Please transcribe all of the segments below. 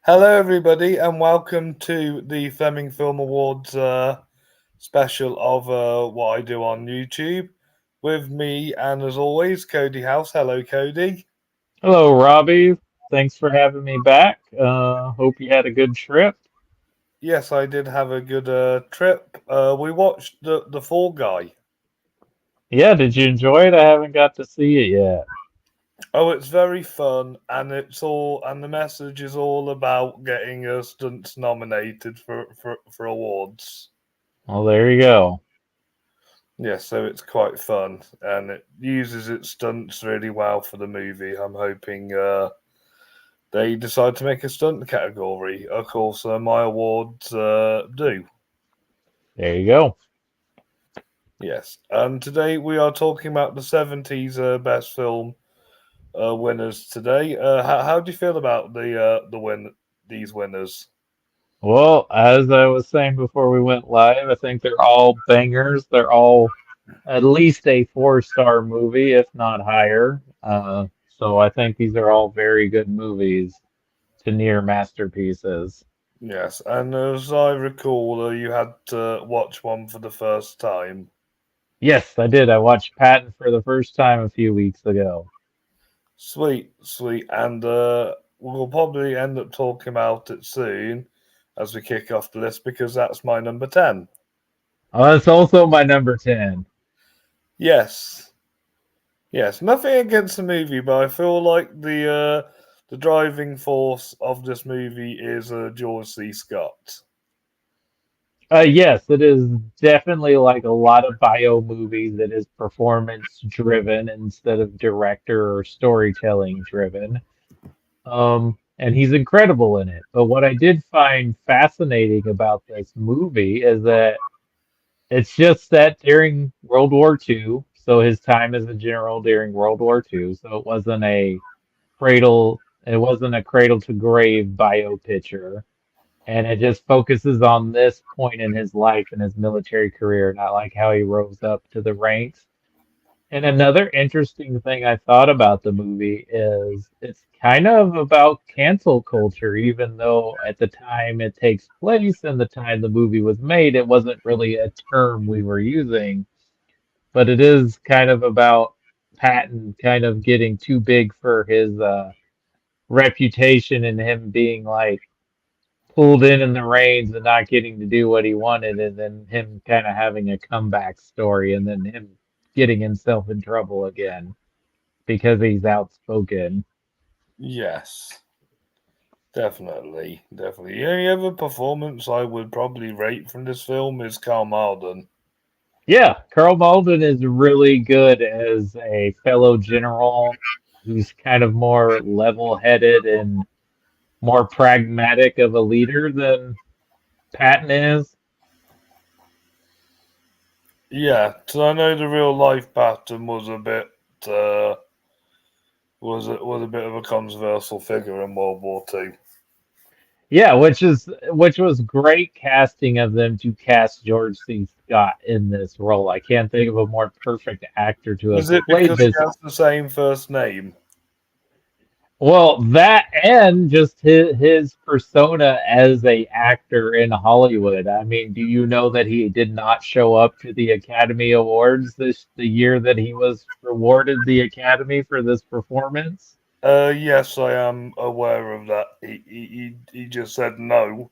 Hello, everybody, and welcome to the Fleming Film Awards special of what I do on YouTube. With me, and as always, Cody House. Hello, Cody. Hello, Robbie. Thanks for having me back. Hope you had a good trip. Yes, I did have a good trip. We watched the Fall Guy. Yeah, did you enjoy it? I haven't got to see it yet. Oh, it's very fun, and the message is all about getting stunts nominated for awards. Well, there you go. Yeah, so it's quite fun, and it uses its stunts really well for the movie. I'm hoping they decide to make a stunt category. Of course, my awards do. There you go. Yes, and today we are talking about the '70s best film winners. Today, how do you feel about these winners? Well, as I was saying before we went live, I think they're all bangers. They're all at least a four-star movie, if not higher. So I think these are all very good movies to near masterpieces. Yes, and as I recall, you had to watch one for the first time. Yes, I did. I watched Patton for the first time a few weeks ago. Sweet, sweet, and we'll probably end up talking about it soon as we kick off the list because that's my number 10. Oh, that's also my number 10. Yes, yes, nothing against the movie, but I feel like the driving force of this movie is George C. Scott. Yes, it is definitely like a lot of bio movies that is performance driven instead of director or storytelling driven. And he's incredible in it. But what I did find fascinating about this movie is that it's just set during World War II. So his time as a general during World War II. So it wasn't a cradle to grave bio picture, and it just focuses on this point in his life and his military career, not like how he rose up to the ranks. And another interesting thing I thought about the movie is it's kind of about cancel culture, even though at the time it takes place and the time the movie was made, it wasn't really a term we were using. But it is kind of about Patton kind of getting too big for his reputation and him being like pulled in the reins and not getting to do what he wanted, and then him kind of having a comeback story, and then him getting himself in trouble again because he's outspoken. Yes, definitely, definitely. The only other performance I would probably rate from this film is Carl Malden. Yeah, Carl Malden is really good as a fellow general who's kind of more level-headed and more pragmatic of a leader than Patton is. Yeah, so I know the real life Patton was a bit uh, was a bit of a controversial figure in World War Two. Yeah, which was great casting of them to cast George C. Scott in this role. I can't think of a more perfect actor to have Is it played because he this. has the same first name? Well, that and just his persona as a actor in Hollywood. I mean, do you know that he did not show up to the Academy Awards the year that he was rewarded the Academy for this performance? Yes, I am aware of that. He just said no.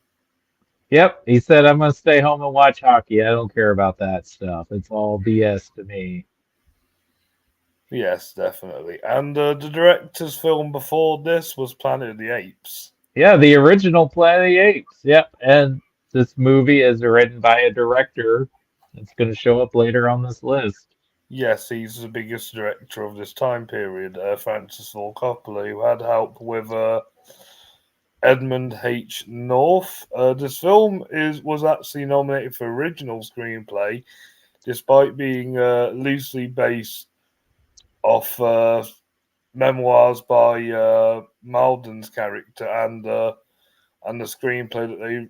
Yep, he said, "I'm gonna stay home and watch hockey. I don't care about that stuff. It's all BS to me." Yes, definitely. And the director's film before this was Planet of the Apes. Yeah, the original Planet of the Apes. Yep, and this movie is written by a director that's going to show up later on this list. Yes, he's the biggest director of this time period, Francis Ford Coppola, who had help with Edmund H. North. This film is was actually nominated for original screenplay, despite being loosely based off memoirs by Malden's character and the screenplay that they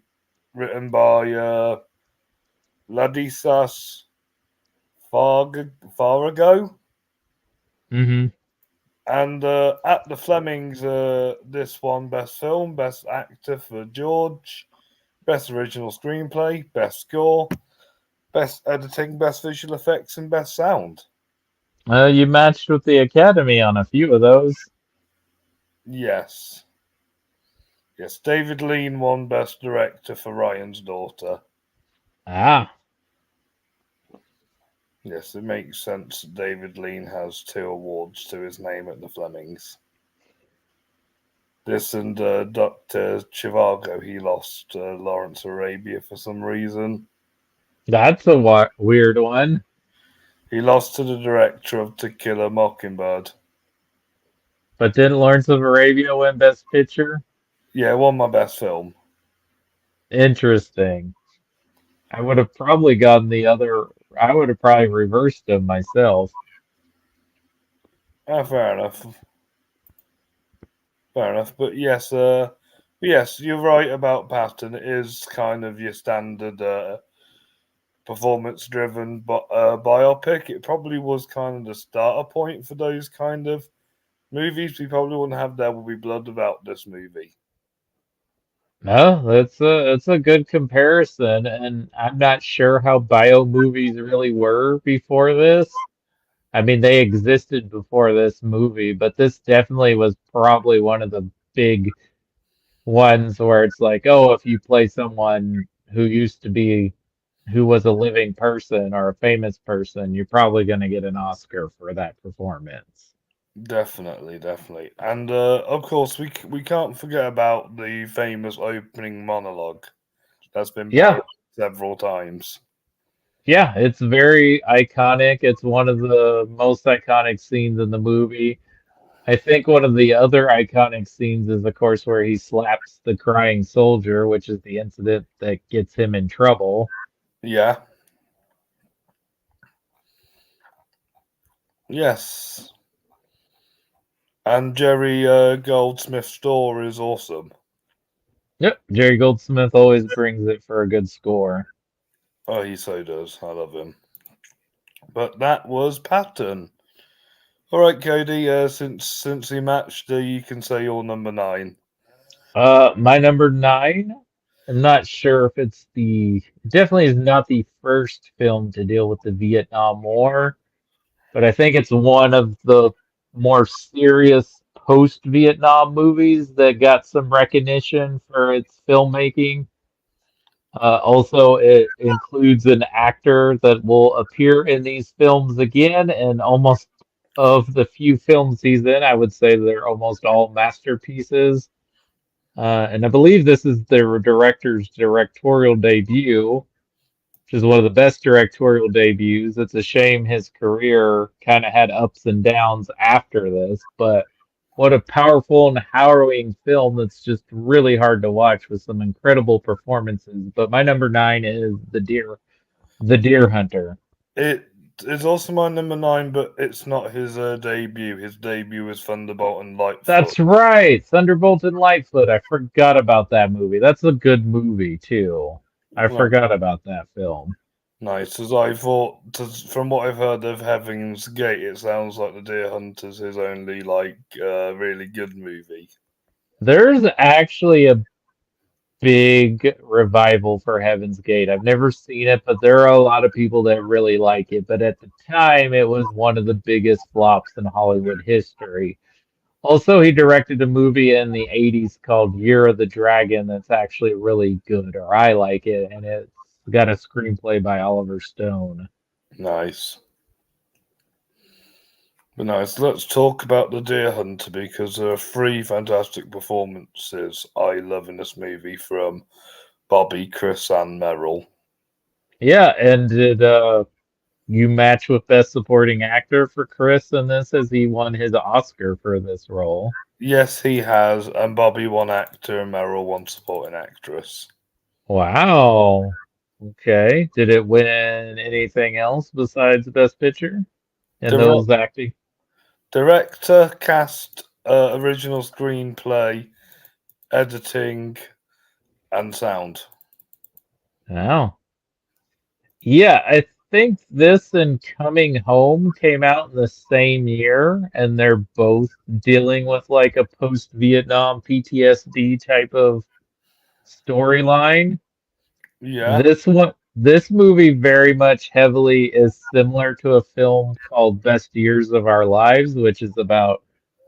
written by Ladislas Fargo Hmm. And at the Flemings, this one Best Film, Best Actor for George, Best Original Screenplay, Best Score, Best Editing, Best Visual Effects, and Best Sound. You matched with the Academy on a few of those. Yes. Yes, David Lean won Best Director for Ryan's Daughter. Ah, Yes, it makes sense that David Lean has 2 awards to his name at the Flemings. This and Dr. Chivago, he lost Lawrence Arabia for some reason. that's a weird one. He lost to the director of To Kill a Mockingbird. But didn't Lawrence of Arabia win Best Picture? Yeah, won my best film. Interesting. I would have probably gotten the other. I would have probably reversed them myself. Fair enough. Fair enough. But yes, you're right about Patton. It is kind of your standard performance-driven biopic. It probably was kind of the starter point for those kind of movies. We probably wouldn't have There Will Be Blood without this movie. No, that's a good comparison, and I'm not sure how bio movies really were before this. I mean, they existed before this movie, but this definitely was probably one of the big ones where it's like, oh, if you play someone who used to be, who was a living person or a famous person, you're probably going to get an Oscar for that performance. Definitely, definitely, and of course we can't forget about the famous opening monologue that's been Yeah, parodied several times. yeah, it's very iconic. It's one of the most iconic scenes in the movie. I think one of the other iconic scenes is, of course, where he slaps the crying soldier, which is the incident that gets him in trouble. Yeah, yes, and Jerry Goldsmith's score is awesome. Yep, Jerry Goldsmith always brings it for a good score. Oh, he so does. I love him. But that was Patton. All right, Cody. Since he matched, you can say your number 9. My number nine, I'm not sure if it's the, definitely is not the first film to deal with the Vietnam War, but I think it's one of the more serious post-Vietnam movies that got some recognition for its filmmaking. Also, it includes an actor that will appear in these films again, and almost of the few films he's in, I would say they're almost all masterpieces. And I believe this is the director's directorial debut, which is one of the best directorial debuts. It's a shame his career kind of had ups and downs after this, but what a powerful and harrowing film that's just really hard to watch with some incredible performances. But my number nine is The Deer Hunter. It is also my number 9, but it's not his debut. His debut is Thunderbolt and Lightfoot. That's right, Thunderbolt and Lightfoot. I forgot about that movie. That's a good movie too. I Well, forgot about that film. nice, as I thought. From what I've heard of Heaven's Gate, it sounds like The Deer Hunter's his only really good movie. There's actually a big revival for Heaven's Gate. I've never seen it, but there are a lot of people that really like it. But at the time, it was one of the biggest flops in Hollywood history. Also, he directed a movie in the 80s called Year of the Dragon that's actually really good, or I like it, and it's got a screenplay by Oliver Stone. Nice. But nice. Let's talk about The Deer Hunter because there are 3 fantastic performances I love in this movie from Bobby, Chris, and Merrill. Yeah, and did you match with Best Supporting Actor for Chris in this as he won his Oscar for this role? Yes, he has, and Bobby won actor and Merrill won supporting actress. Wow. Okay. Did it win anything else besides Best Picture in Direct, those acting? director, cast, original screenplay, editing, and sound. Wow. Yeah, think this and Coming Home came out in the same year, and they're both dealing with like a post-Vietnam PTSD type of storyline. Yeah. This movie very much heavily is similar to a film called Best Years of Our Lives, which is about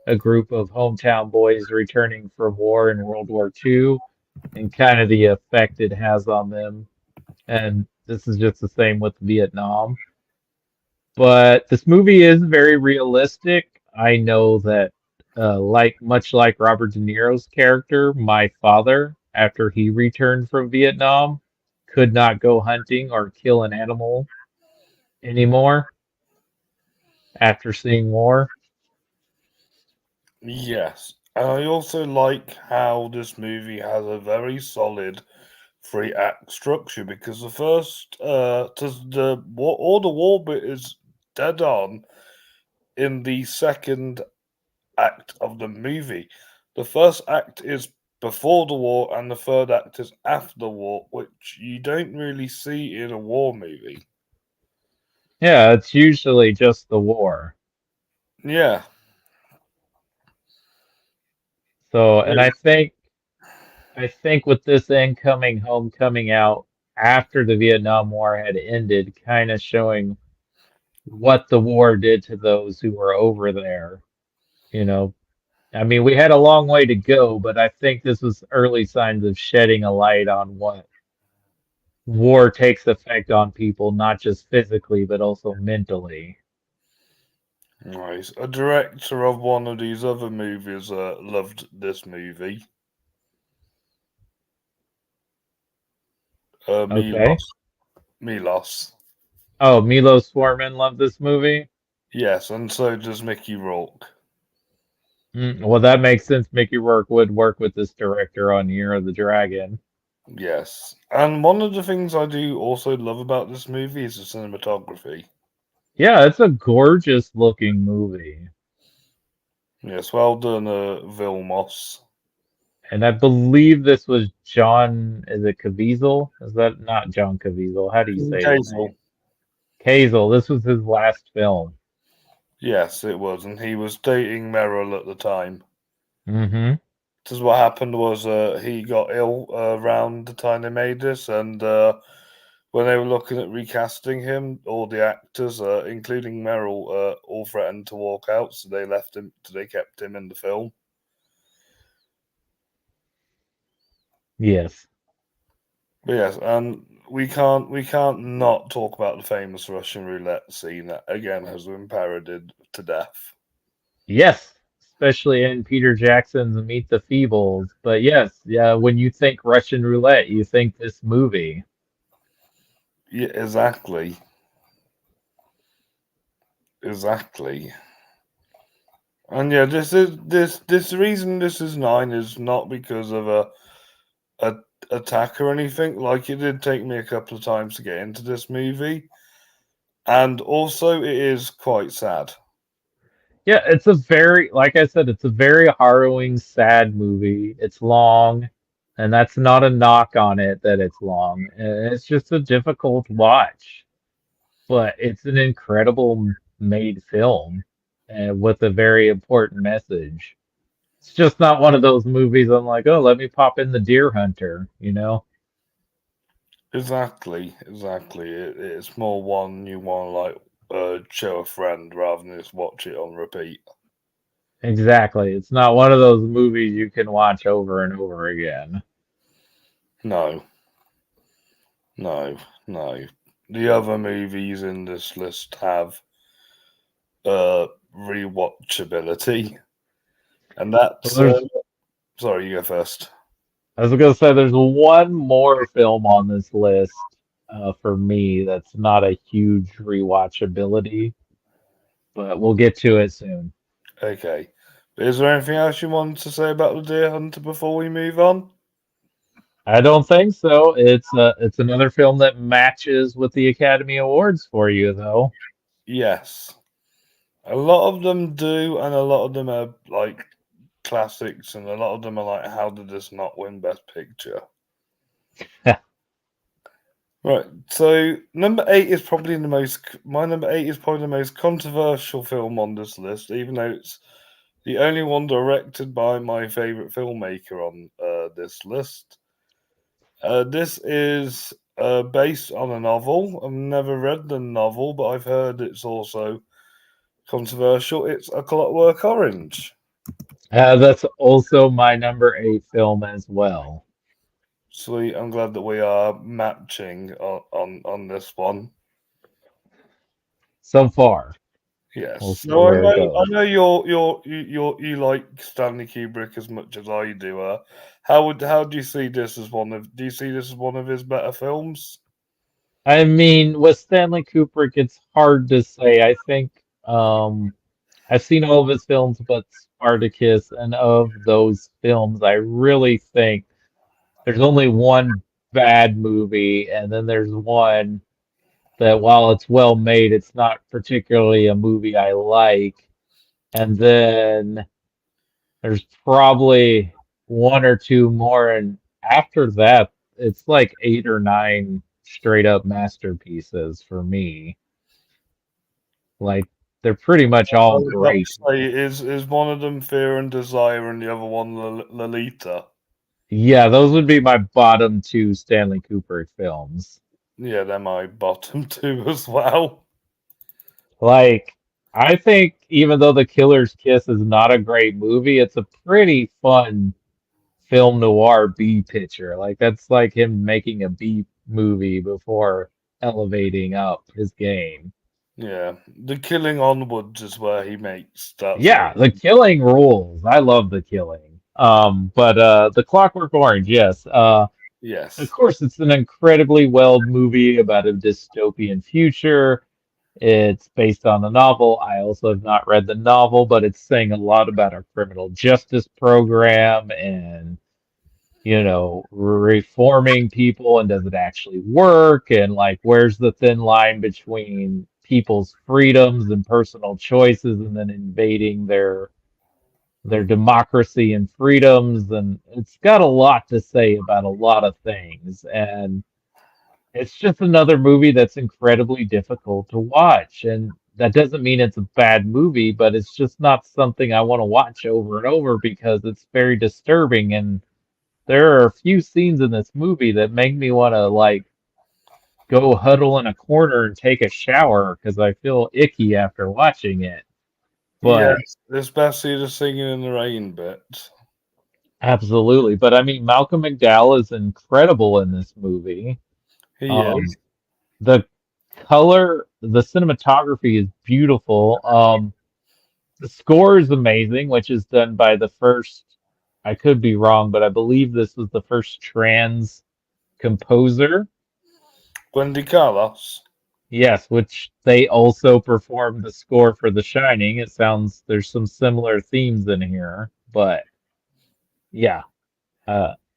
a group of hometown boys returning from war in World War II and kind of the effect it has on them. And this is just the same with Vietnam. But this movie is very realistic. I know that, like much like Robert De Niro's character, my father, after he returned from Vietnam, could not go hunting or kill an animal anymore after seeing war. Yes. And I also like how this movie has a very solid three act structure because the first all the war bit is dead on in the second act of the movie. The first act is before the war and the third act is after the war, which you don't really see in a war movie. Yeah, it's usually just the war. Yeah. So, and Yeah. I think with this incoming home coming out after the Vietnam War had ended, kind of showing what the war did to those who were over there. You know, I mean, we had a long way to go, but I think this was early signs of shedding a light on what war takes effect on people, not just physically, but also mentally. Nice. A director of one of these other movies loved this movie. Okay. Milos. Milos. Oh, Milos Forman loved this movie. Yes, and so does Mickey Rourke. Well, that makes sense. Mickey Rourke would work with this director on Year of the Dragon. Yes. And one of the things I do also love about this movie is the cinematography. Yeah, it's a gorgeous looking movie. Yes, well done, Vilmos. And I believe this was John, is it Caviezel? Is that not John Caviezel? How do you say his name? Hazel. Caviezel. This was his last film. Yes, it was, and he was dating Meryl at the time. Hmm. Because what happened was he got ill around the time they made this, and when they were looking at recasting him, all the actors, including Meryl, all threatened to walk out, so they left him. So they kept him in the film. Yes. But yes, and we can't not talk about the famous Russian roulette scene that again has been parodied to death. Yes. Especially in Peter Jackson's Meet the Feebles. But yes, yeah, when you think Russian roulette, you think this movie. Yeah, exactly, exactly. And yeah, this reason this is 9 is not because of a attack or anything. Like it did take me a couple of times to get into this movie, and also it is quite sad. Yeah, it's a very, like I said, it's a very harrowing, sad movie. It's long, and that's not a knock on it that it's long. It's just a difficult watch, but it's an incredible made film with a very important message. It's just not one of those movies I'm like, oh, let me pop in the Deer Hunter, you know? Exactly, exactly. It's more one you want to like show a friend rather than just watch it on repeat. Exactly. It's not one of those movies you can watch over and over again. No, no, no. The other movies in this list have rewatchability, and Well, that's there's sorry, you go first. I was gonna say there's one more film on this list for me that's not a huge rewatchability, but we'll get to it soon. Okay. Is there anything else you wanted to say about the Deer Hunter before we move on? I don't think so. It's another film that matches with the Academy Awards for you, though. Yes. A lot of them do, and a lot of them are like classics, and a lot of them are like, how did this not win Best Picture? Right. So number eight is probably the most. My number eight is probably the most controversial film on this list, even though it's the only one directed by my favorite filmmaker on this list. This is based on a novel. I've never read the novel, but I've heard it's also controversial. It's A Clockwork Orange. That's also my number eight film as well. Sweet. I'm glad that we are matching on this one. So far, Yes. we'll see So I where it know goes. you like Stanley Kubrick as much as I do. How do you see this as one of? Do you see this as one of his better films? I mean, with Stanley Kubrick, it's hard to say. I think I've seen all of his films but Spartacus, and of those films, I really think there's only one bad movie, and then there's one that while it's well made, it's not particularly a movie I like. And then there's probably one or two more, and after that, it's like eight or nine straight up masterpieces for me. Like they're pretty much I all would have to great. say is one of them Fear and Desire, and the other one Lolita. Yeah, those would be my bottom two Stanley Kubrick films. Yeah, they're my bottom two as well. Like, I think even though The Killer's Kiss is not a great movie, it's a pretty fun film noir B picture. Like, that's like him making a B movie before elevating up his game. Yeah, The Killing Onwards is where he makes that sort Yeah, The of. Killing rules. I love The Killing. But The Clockwork Orange, yes. Of Yes. course, it's an incredibly well movie about a dystopian future. It's based on the novel. I also have not read the novel, but it's saying a lot about our criminal justice program and, reforming people and does it actually work? And like, where's the thin line between people's freedoms and personal choices and then invading their democracy and freedoms? And it's got a lot to say about a lot of things. And it's just another movie that's incredibly difficult to watch. And that doesn't mean it's a bad movie, but it's just not something I want to watch over and over because it's very disturbing. And there are a few scenes in this movie that make me want to, like, go huddle in a corner and take a shower because I feel icky after watching it. But Yes, especially the singing in the rain bit. absolutely. But I mean, Malcolm McDowell is incredible in this movie. He Um, is. the the cinematography is beautiful. The score is amazing, which is done by the first, I could be wrong, but I believe this was the first trans composer. Wendy Carlos. Yes, which they also performed the score for The Shining. It sounds there's some similar themes in here, but yeah,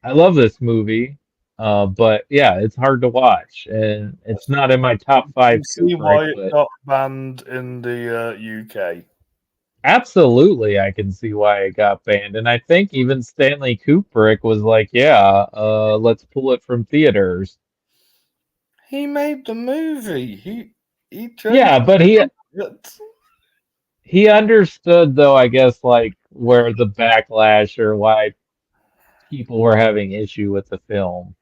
I love this movie. But yeah, it's hard to watch, and it's not in my top You five can see Kubrick, why it but got banned in the UK. absolutely, I can see why it got banned. And I think even Stanley Kubrick was like, yeah, let's pull it from theaters. He made the movie. He chose Yeah, but it. he understood though, I guess, like where the backlash or why people were having issue with the film.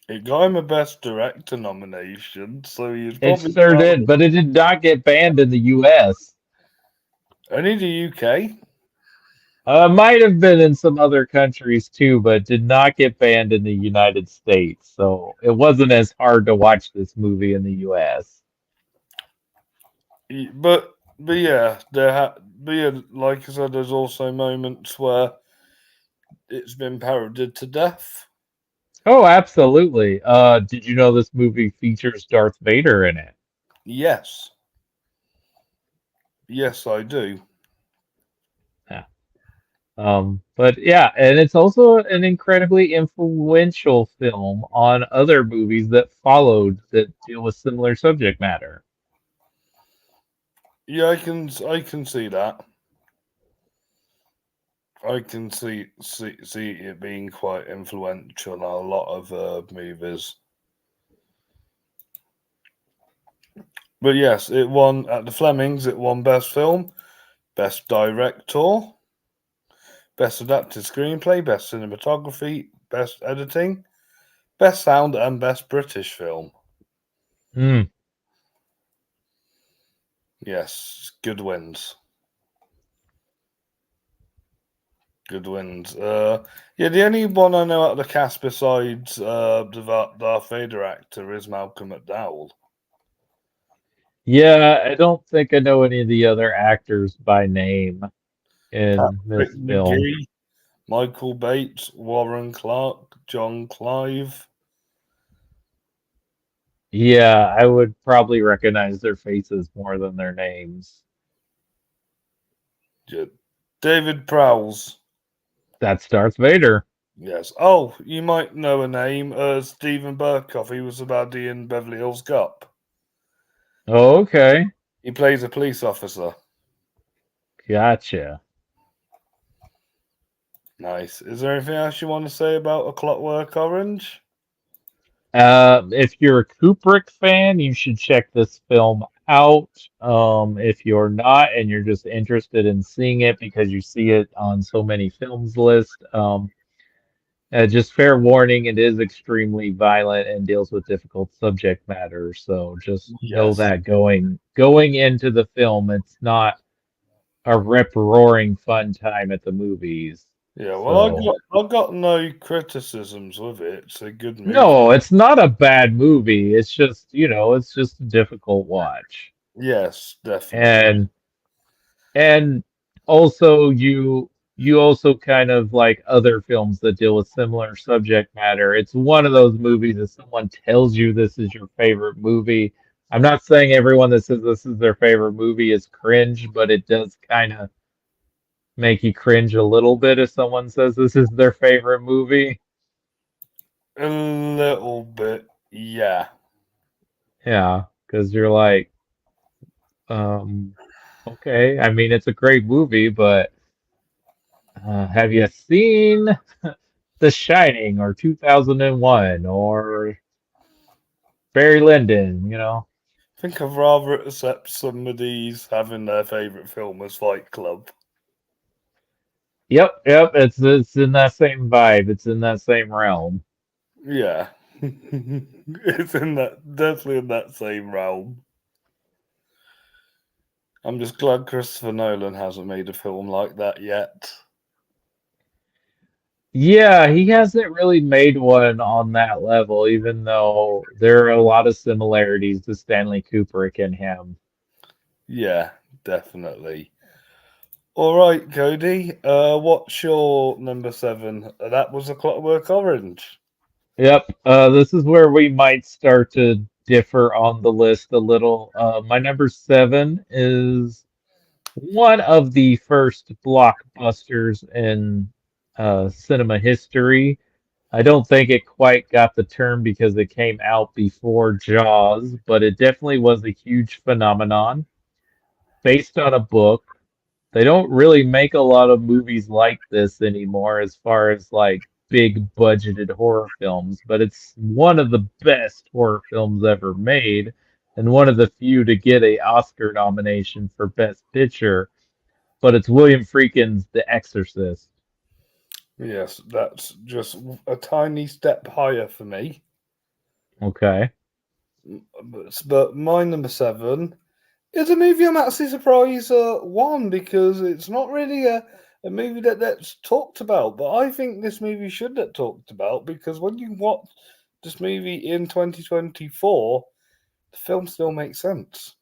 It got him a Best Director nomination, so he's It probably sure proud of did, but it did not get banned in the US. only the UK. Might have been in some other countries too, but did not get banned in the United States. So it wasn't as hard to watch this movie in the US. But yeah, but yeah, like I said, there's also moments where it's been parodied to death. Oh, absolutely. Did you know this movie features Darth Vader in it? Yes, yes, I do. Yeah. But yeah, and it's also an incredibly influential film on other movies that followed that deal with similar subject matter. Yeah, I can see that. I can see it being quite influential in a lot of movies. But yes, it won at the Flemings. It won Best Film, Best Director, Best Adapted Screenplay, Best Cinematography, Best Editing, Best Sound, and Best British Film. Hmm. Yes, good wins. Good wins. Yeah, the only one I know out of the cast besides the Darth Vader actor is Malcolm McDowell. Yeah, I don't think I know any of the other actors by name in Patrick this film. McGee, Michael Bates, Warren Clark, John Clive, Yeah, I would probably recognize their faces more than their names. David Prowse. That's Darth Vader. Yes. Oh, you might know a name. Stephen Burkoff. He was the baddie in Beverly Hills Cop. Oh, okay. He plays a police officer. Gotcha. Nice. Is there anything else you want to say about A Clockwork Orange? If you're a Kubrick fan, you should check this film out. If you're not and you're just interested in seeing it because you see it on so many films list, just fair warning, it is extremely violent and deals with difficult subject matter. So just know Yes. that going into the film, it's not a rip roaring fun time at the movies. Yeah. Well, So I got no criticisms with it. It's a good movie. no, it's not a bad movie. It's just, it's just a difficult watch. Yes, definitely. And and also you also kind of like other films that deal with similar subject matter. It's one of those movies that someone tells you this is your favorite movie. I'm not saying everyone that says this is their favorite movie is cringe, but it does kind of make you cringe a little bit if someone says this is their favorite movie. A little bit. Yeah. Yeah, because you're like, um, okay. I mean, it's a great movie, but have you seen The Shining or 2001 or Barry Lyndon? I think I'd rather accept somebody's having their favourite film as Fight Club. Yep, yep. It's in that same vibe. It's in that same realm. Yeah. It's in that definitely in that same realm. I'm just glad Christopher Nolan hasn't made a film like that yet. Yeah, he hasn't really made one on that level, even though there are a lot of similarities to Stanley Kubrick and him. Yeah, definitely. All right, Cody. What's your number seven? That was A Clockwork Orange. Yep. This is where we might start to differ on the list a little. My number seven is one of the first blockbusters in cinema history. I don't think it quite got the term because it came out before Jaws, but it definitely was a huge phenomenon based on a book. They don't really make a lot of movies like this anymore as far as like big budgeted horror films, but it's one of the best horror films ever made and one of the few to get a Oscar nomination for Best Picture, but it's William Friedkin's The Exorcist. Yes, that's just a tiny step higher for me. Okay. But my number seven is a movie I'm actually surprised won because it's not really a movie that's talked about. But I think this movie should get talked about because when you watch this movie in 2024, the film still makes sense.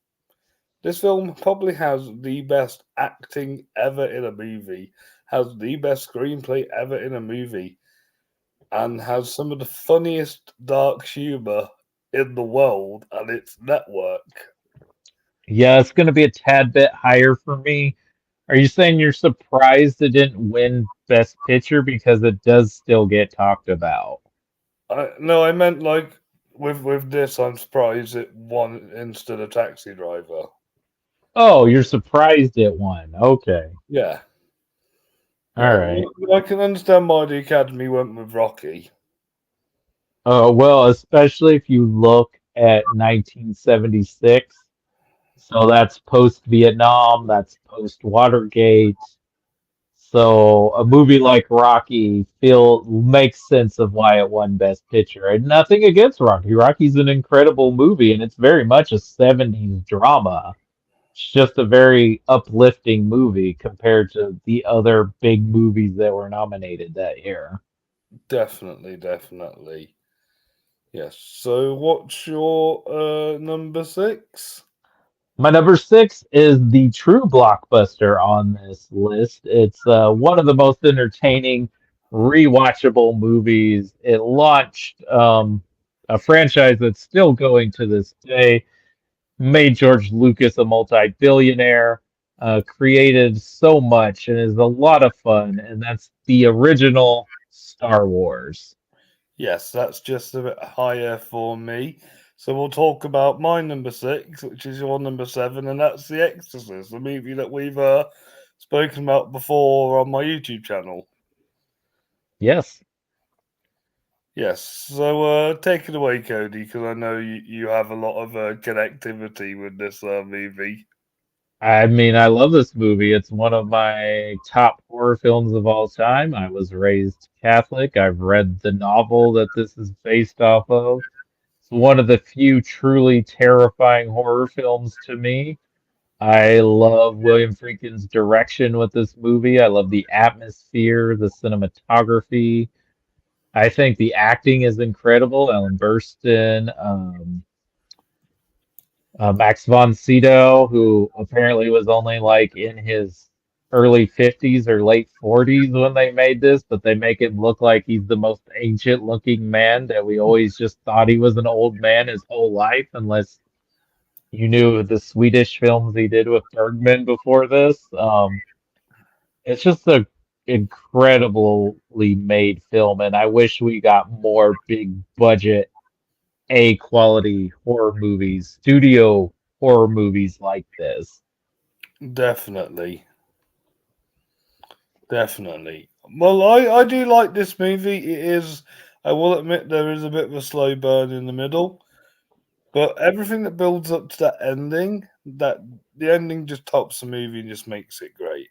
This film probably has the best acting ever in a movie, has the best screenplay ever in a movie, and has some of the funniest dark humor in the world and its network. Yeah, it's going to be a tad bit higher for me. Are you saying you're surprised it didn't win Best Picture because it does still get talked about? No, I meant like with this, I'm surprised it won instead of Taxi Driver. Oh, you're surprised it won. Okay. Yeah, All Yeah, right. I can understand why the Academy went with Rocky. Well, especially if you look at 1976. So that's post-Vietnam, that's post-Watergate. So a movie like Rocky feel makes sense of why it won Best Picture. And nothing against Rocky. Rocky's an incredible movie, and it's very much a 70s drama. It's just a very uplifting movie compared to the other big movies that were nominated that year. Definitely, definitely. Yes. So, what's your number six? My number six is the true blockbuster on this list. It's one of the most entertaining, rewatchable movies. It launched a franchise that's still going to this day, made George Lucas a multi-billionaire, created so much, and is a lot of fun. And that's the original Star Wars. Yes, that's just a bit higher for me. So we'll talk about my number six, which is your number seven, and that's The Exorcist, a movie that we've spoken about before on my YouTube channel. Yes. Yes, so take it away, Cody, because I know you have a lot of connectivity with this movie. I mean, I love this movie. It's one of my top horror films of all time. I was raised Catholic. I've read the novel that this is based off of. It's one of the few truly terrifying horror films to me. I love William Friedkin's direction with this movie. I love the atmosphere, the cinematography. I think the acting is incredible. Ellen Burstyn, Max von Sydow, who apparently was only like in his early 50s or late 40s when they made this, but they make him look like he's the most ancient looking man that we always just thought he was an old man his whole life, unless you knew the Swedish films he did with Bergman before this. It's just a incredibly made film, and I wish we got more big budget A quality horror movies, studio horror movies like this. Definitely, definitely. Well, I do like this movie. It is, I will admit, there is a bit of a slow burn in the middle. But everything that builds up to that ending, that the ending just tops the movie and just makes it great.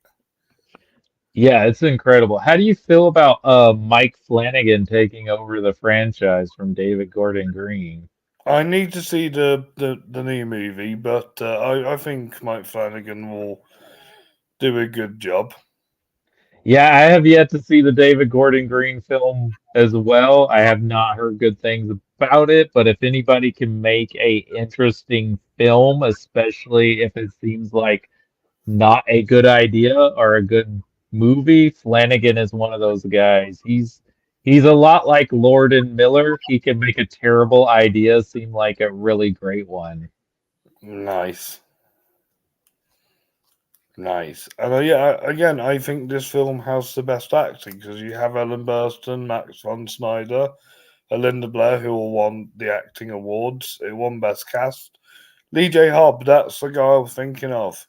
Yeah, it's incredible. How do you feel about Mike Flanagan taking over the franchise from David Gordon Green? I need to see the new movie, but I think Mike Flanagan will do a good job. Yeah, I have yet to see the David Gordon Green film as well. I have not heard good things about it, but if anybody can make a interesting film, especially if it seems like not a good idea or a good movie, Flanagan is one of those guys. He's a lot like Lord and Miller. He can make a terrible idea seem like a really great one. Nice, nice. And again, I think this film has the best acting because you have Ellen Burstyn, Max von Sydow, Linda Blair, who all won the acting awards. It won Best Cast. Lee J. Hobb, that's the guy I was thinking of.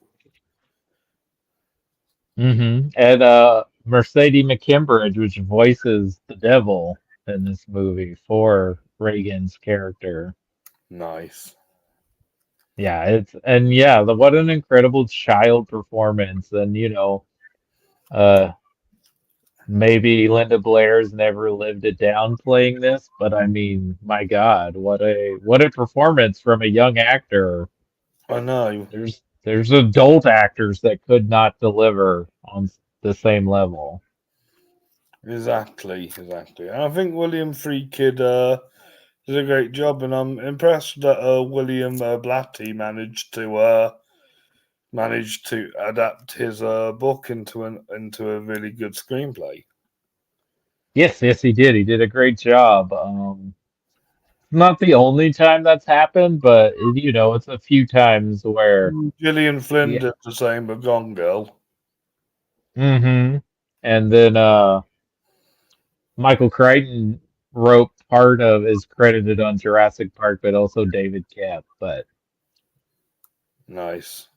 And Mercedes McCambridge, which voices the devil in this movie for Reagan's character. Nice. Yeah, what an incredible child performance. And uh maybe Linda Blair's never lived it down playing this, but I mean, my God, what a performance from a young actor. I know. There's adult actors that could not deliver on the same level. Exactly, exactly. And I think William Freakid did a great job, and I'm impressed that William Blatty managed to adapt his book into a really good screenplay. Yes, yes, he did. He did a great job. Not the only time that's happened, but it's a few times where, Gillian Flynn yeah. did the same with Gone Girl. hmm And then Michael Crichton wrote part of is credited on Jurassic Park, but also David Kep. But Nice.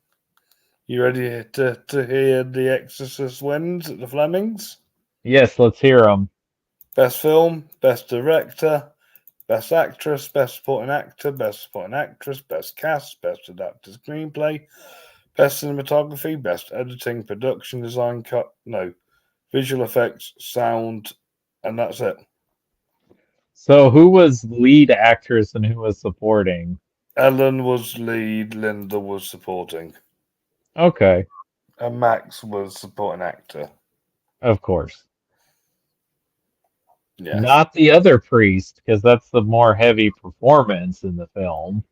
You ready to hear the Exorcist wins at the Flemings? Yes, let's hear them. Best film, best director, best actress, best supporting actor, best supporting actress, best cast, best adapted screenplay, best cinematography, best editing, production design, visual effects, sound, and that's it. So, who was lead actress and who was supporting? Ellen was lead, Linda was supporting, Okay, and Max was supporting actor. of course. Yes. Not the other priest, because that's the more heavy performance in the film.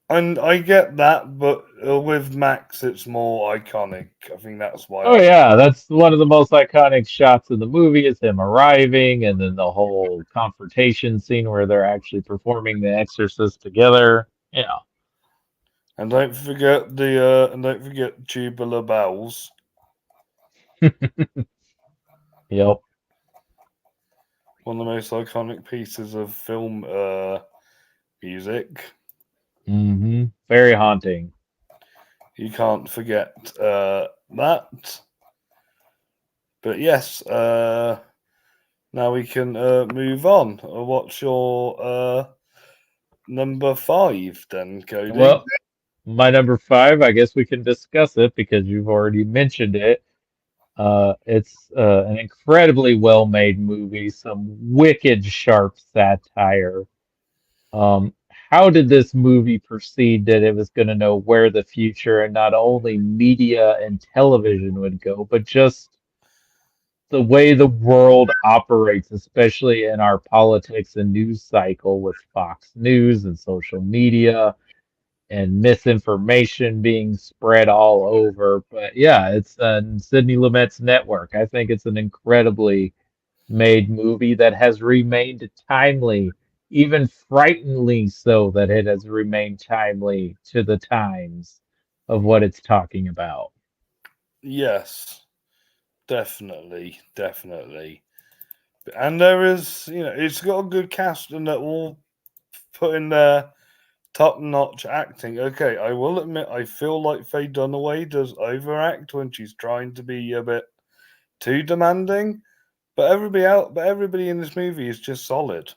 And I get that, but with Max, it's more iconic. I think that's why Oh I. yeah, that's one of the most iconic shots in the movie is him arriving and then the whole confrontation scene where they're actually performing the Exorcist together. Yeah. And don't forget Tubular Bells, Yep. one of the most iconic pieces of film music. Very haunting. You can't forget that. But yes, now we can move on. What's your number five then, Cody? Well, my number five, I guess we can discuss it because you've already mentioned it. It's an incredibly well-made movie, some wicked sharp satire. How did this movie proceed that it was going to know where the future and not only media and television would go, but just the way the world operates, especially in our politics and news cycle with Fox News and social media and misinformation being spread all over. But yeah, it's Sidney Lumet's network. I think it's an incredibly made movie that has remained timely, even frighteningly so that it has remained timely to the times of what it's talking about. Yes, definitely. And there is, it's got a good cast and they're all put in their top-notch acting. Okay, I will admit, I feel like Faye Dunaway does overact when she's trying to be a bit too demanding, but everybody in this movie is just solid.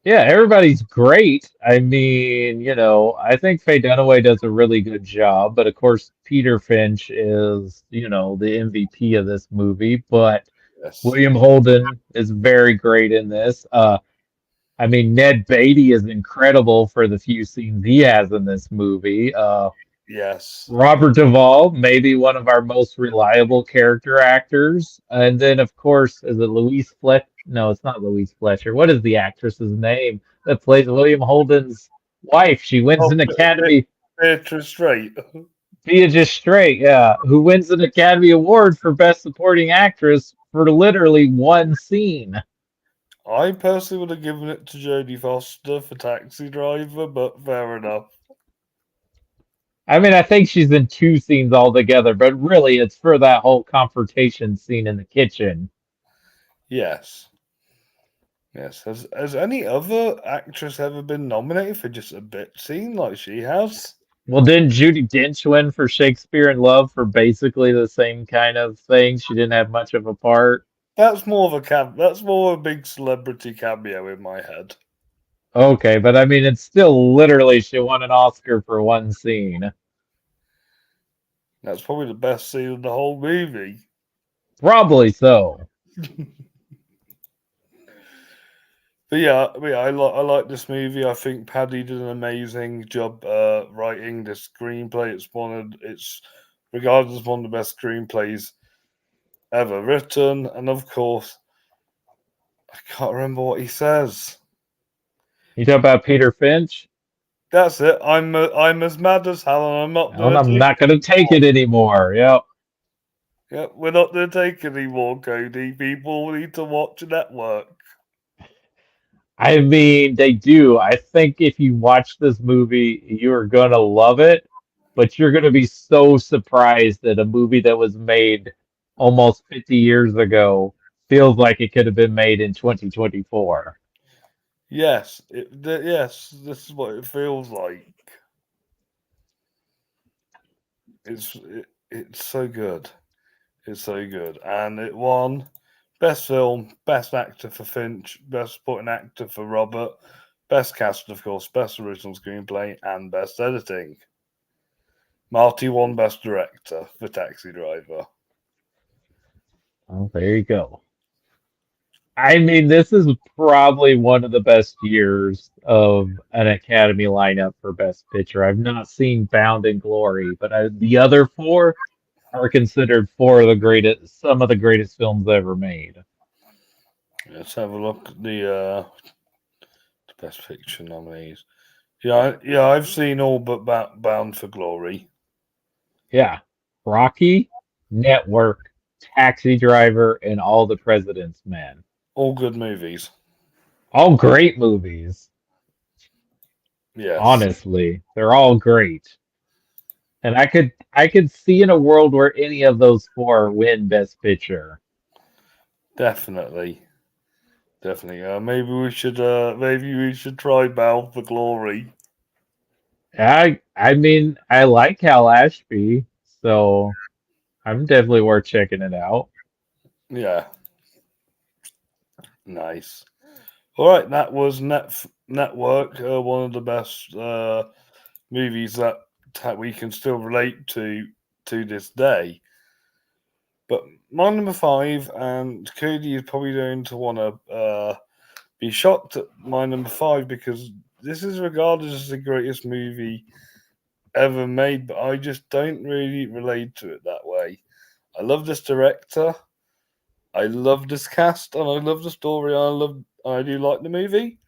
Yeah, everybody's great. I mean, I think Faye Dunaway does a really good job, but of course, Peter Finch is, the MVP of this movie. But Yes, William Holden is very great in this. I mean, Ned Beatty is incredible for the few scenes he has in this movie. yes. Robert Duvall, maybe one of our most reliable character actors. And then, of course, is it Louise Fletcher? No, it's not Louise Fletcher. What is the actress's name that plays William Holden's wife? She wins Oh, an Academy, Beatrice Straight. Beatrice Straight, yeah, who wins an Academy Award for Best Supporting Actress for literally one scene. I personally would have given it to Jodie Foster for Taxi Driver, but fair enough. I mean, I think she's in two scenes altogether, but really it's for that whole confrontation scene in the kitchen. Yes, yes. Has any other actress ever been nominated for just a bit scene like she has? Well, didn't Judi Dench win for Shakespeare in Love for basically the same kind of thing? She didn't have much of a part. That's more of a That's more of a big celebrity cameo in my head. Okay, but I mean, it's still literally she won an Oscar for one scene. That's probably the best scene of the whole movie. Probably so. I like this movie. I think Paddy did an amazing job writing the screenplay. It's regarded as one of the best screenplays ever written, and of course, I can't remember what he says. You talk about Peter Finch? That's it. I'm as mad as hell, and I'm not And gonna I'm take not it going to take anymore. it anymore. Yep. Yeah, we're not gonna take it anymore, Cody. People need to watch Network. I mean, they do. I think if you watch this movie, you're gonna love it, but you're gonna be so surprised that a movie that was made almost 50 years ago feels like it could have been made in 2024. Yes, this is what it feels like. it's so good. It's so good, and it won best film, best actor for Finch, best supporting actor for Robert, best cast, of course, best original screenplay, and best editing. Marty won best director for Taxi Driver. Oh, there you go. I mean, this is probably one of the best years of an Academy lineup for Best Picture. I've not seen Bound in Glory, but the other four are considered four of the greatest, some of the greatest films ever made. Let's have a look at the best picture nominees. Yeah, I've seen all but Bound for Glory. Yeah, Rocky, Network, Taxi Driver, and All the President's Men. All good movies. All great movies. Yes, Honestly, they're all great. And I could see in a world where any of those four win Best Picture. definitely, definitely. Maybe we should try Bound for Glory. I mean, I like Hal Ashby, so I'm definitely worth checking it out. Yeah, nice. All right, that was Network, one of the best movies that we can still relate to this day. But my number five, and Cody is probably going to want to be shocked at my number five because this is regarded as the greatest movie ever made, but I just don't really relate to it that way. I love this director, I love this cast, and I love the story. I do like the movie,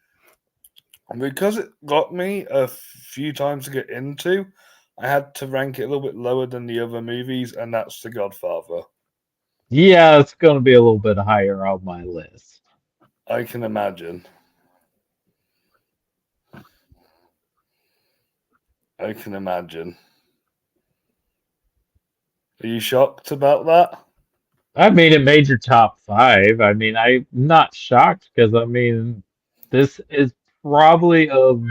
and because it got me a few times to get into, I had to rank it a little bit lower than the other movies, and that's The Godfather. Yeah, it's going to be a little bit higher on my list. I can imagine. I can imagine. Are you shocked about that? I mean, it made your top five. I mean, I'm not shocked because I mean, this is probably of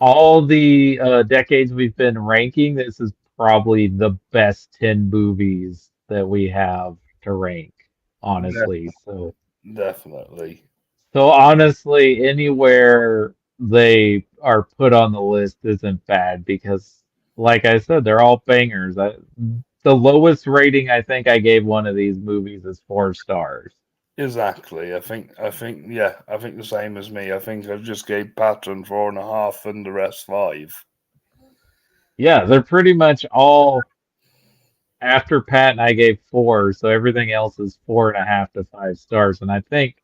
all the decades we've been ranking, this is probably the best 10 movies that we have to rank, honestly. Definitely. So honestly, anywhere they are put on the list isn't bad because, like I said, they're all bangers. The lowest rating I think I gave one of these movies is 4 stars. Exactly. I think the same as me. I think I just gave Patton 4.5 and the rest 5. Yeah, they're pretty much all after Pat and I gave four, so everything else is 4.5 to 5 stars. And I think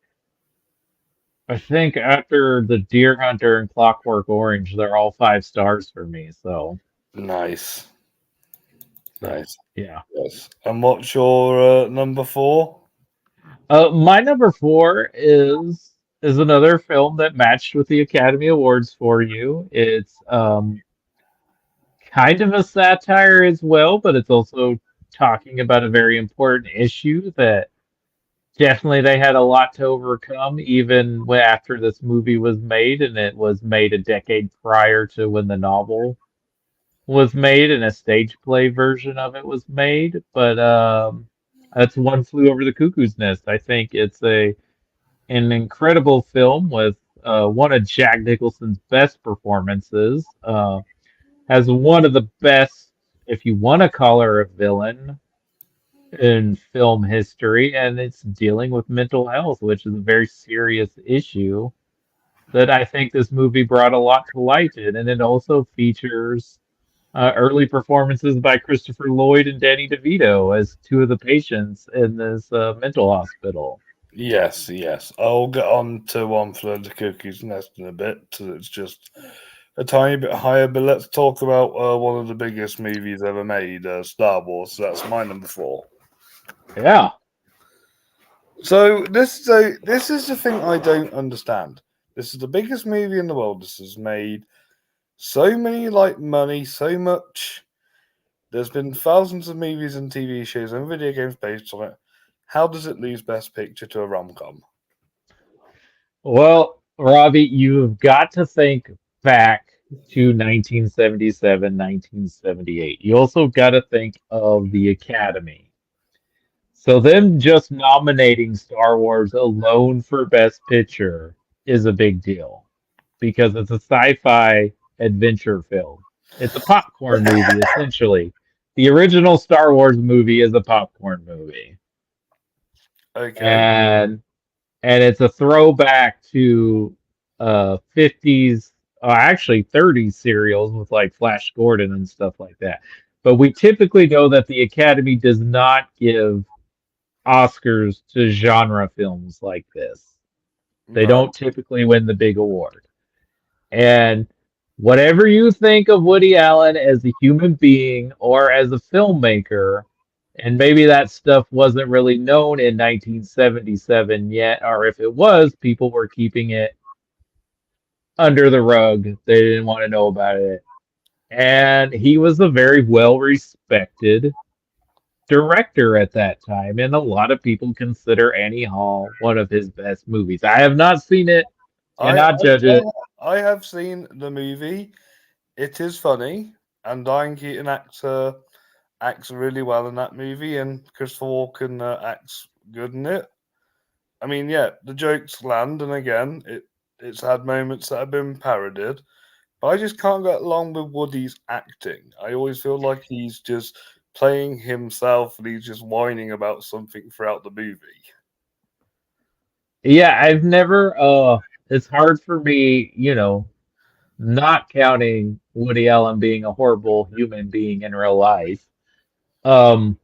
after the Deer Hunter and Clockwork Orange, they're all 5 stars for me. Nice. So Nice. yeah. Yes. And what's your number 4? My number four is another film that matched with the Academy Awards for you. It's kind of a satire as well, but it's also talking about a very important issue that definitely they had a lot to overcome even after this movie was made, and it was made a decade prior to when the novel was made and a stage play version of it was made. But that's One Flew Over the Cuckoo's Nest. I think it's a an incredible film with one of Jack Nicholson's best performances. Has one of the best, if you want to call her a villain, in film history, and it's dealing with mental health, which is a very serious issue that I think this movie brought a lot to light in. And it also features early performances by Christopher Lloyd and Danny DeVito as two of the patients in this mental hospital. Yes, yes. I'll get on to One Flew Over the Cuckoo's Nest in a bit. So it's just a tiny bit higher, but let's talk about one of the biggest movies ever made, Star Wars. So that's my number 4. Yeah. So this is the thing I don't understand. This is the biggest movie in the world. This has made so many money, so much. There's been thousands of movies and TV shows and video games based on it. How does it lose Best Picture to a rom com? Well, Robbie, you've got to think back to 1977, 1978. You also got to think of the Academy. So them just nominating Star Wars alone for Best Picture is a big deal because it's a sci-fi adventure film. It's a popcorn movie essentially. The original Star Wars movie is a popcorn movie. Okay. And it's a throwback to 50s, actually 30s serials with like Flash Gordon and stuff like that. But we typically know that the Academy does not give Oscars to genre films like this. They Right. don't typically win the big award. And whatever you think of Woody Allen as a human being or as a filmmaker, and maybe that stuff wasn't really known in 1977 yet, or if it was, people were keeping it under the rug. They didn't want to know about it. And he was a very well respected director at that time, and a lot of people consider Annie Hall one of his best movies. I have not seen it, I, cannot judge I it, I have seen the movie. It is funny, and Diane Keaton acts really well in that movie, and Christopher Walken acts good in it. I mean, yeah, the jokes land, and again, it's had moments that have been parodied, but I just can't get along with Woody's acting. I always feel like he's just playing himself, and he's just whining about something throughout the movie. yeah, I've never it's hard for me, not counting Woody Allen being a horrible human being in real life. Um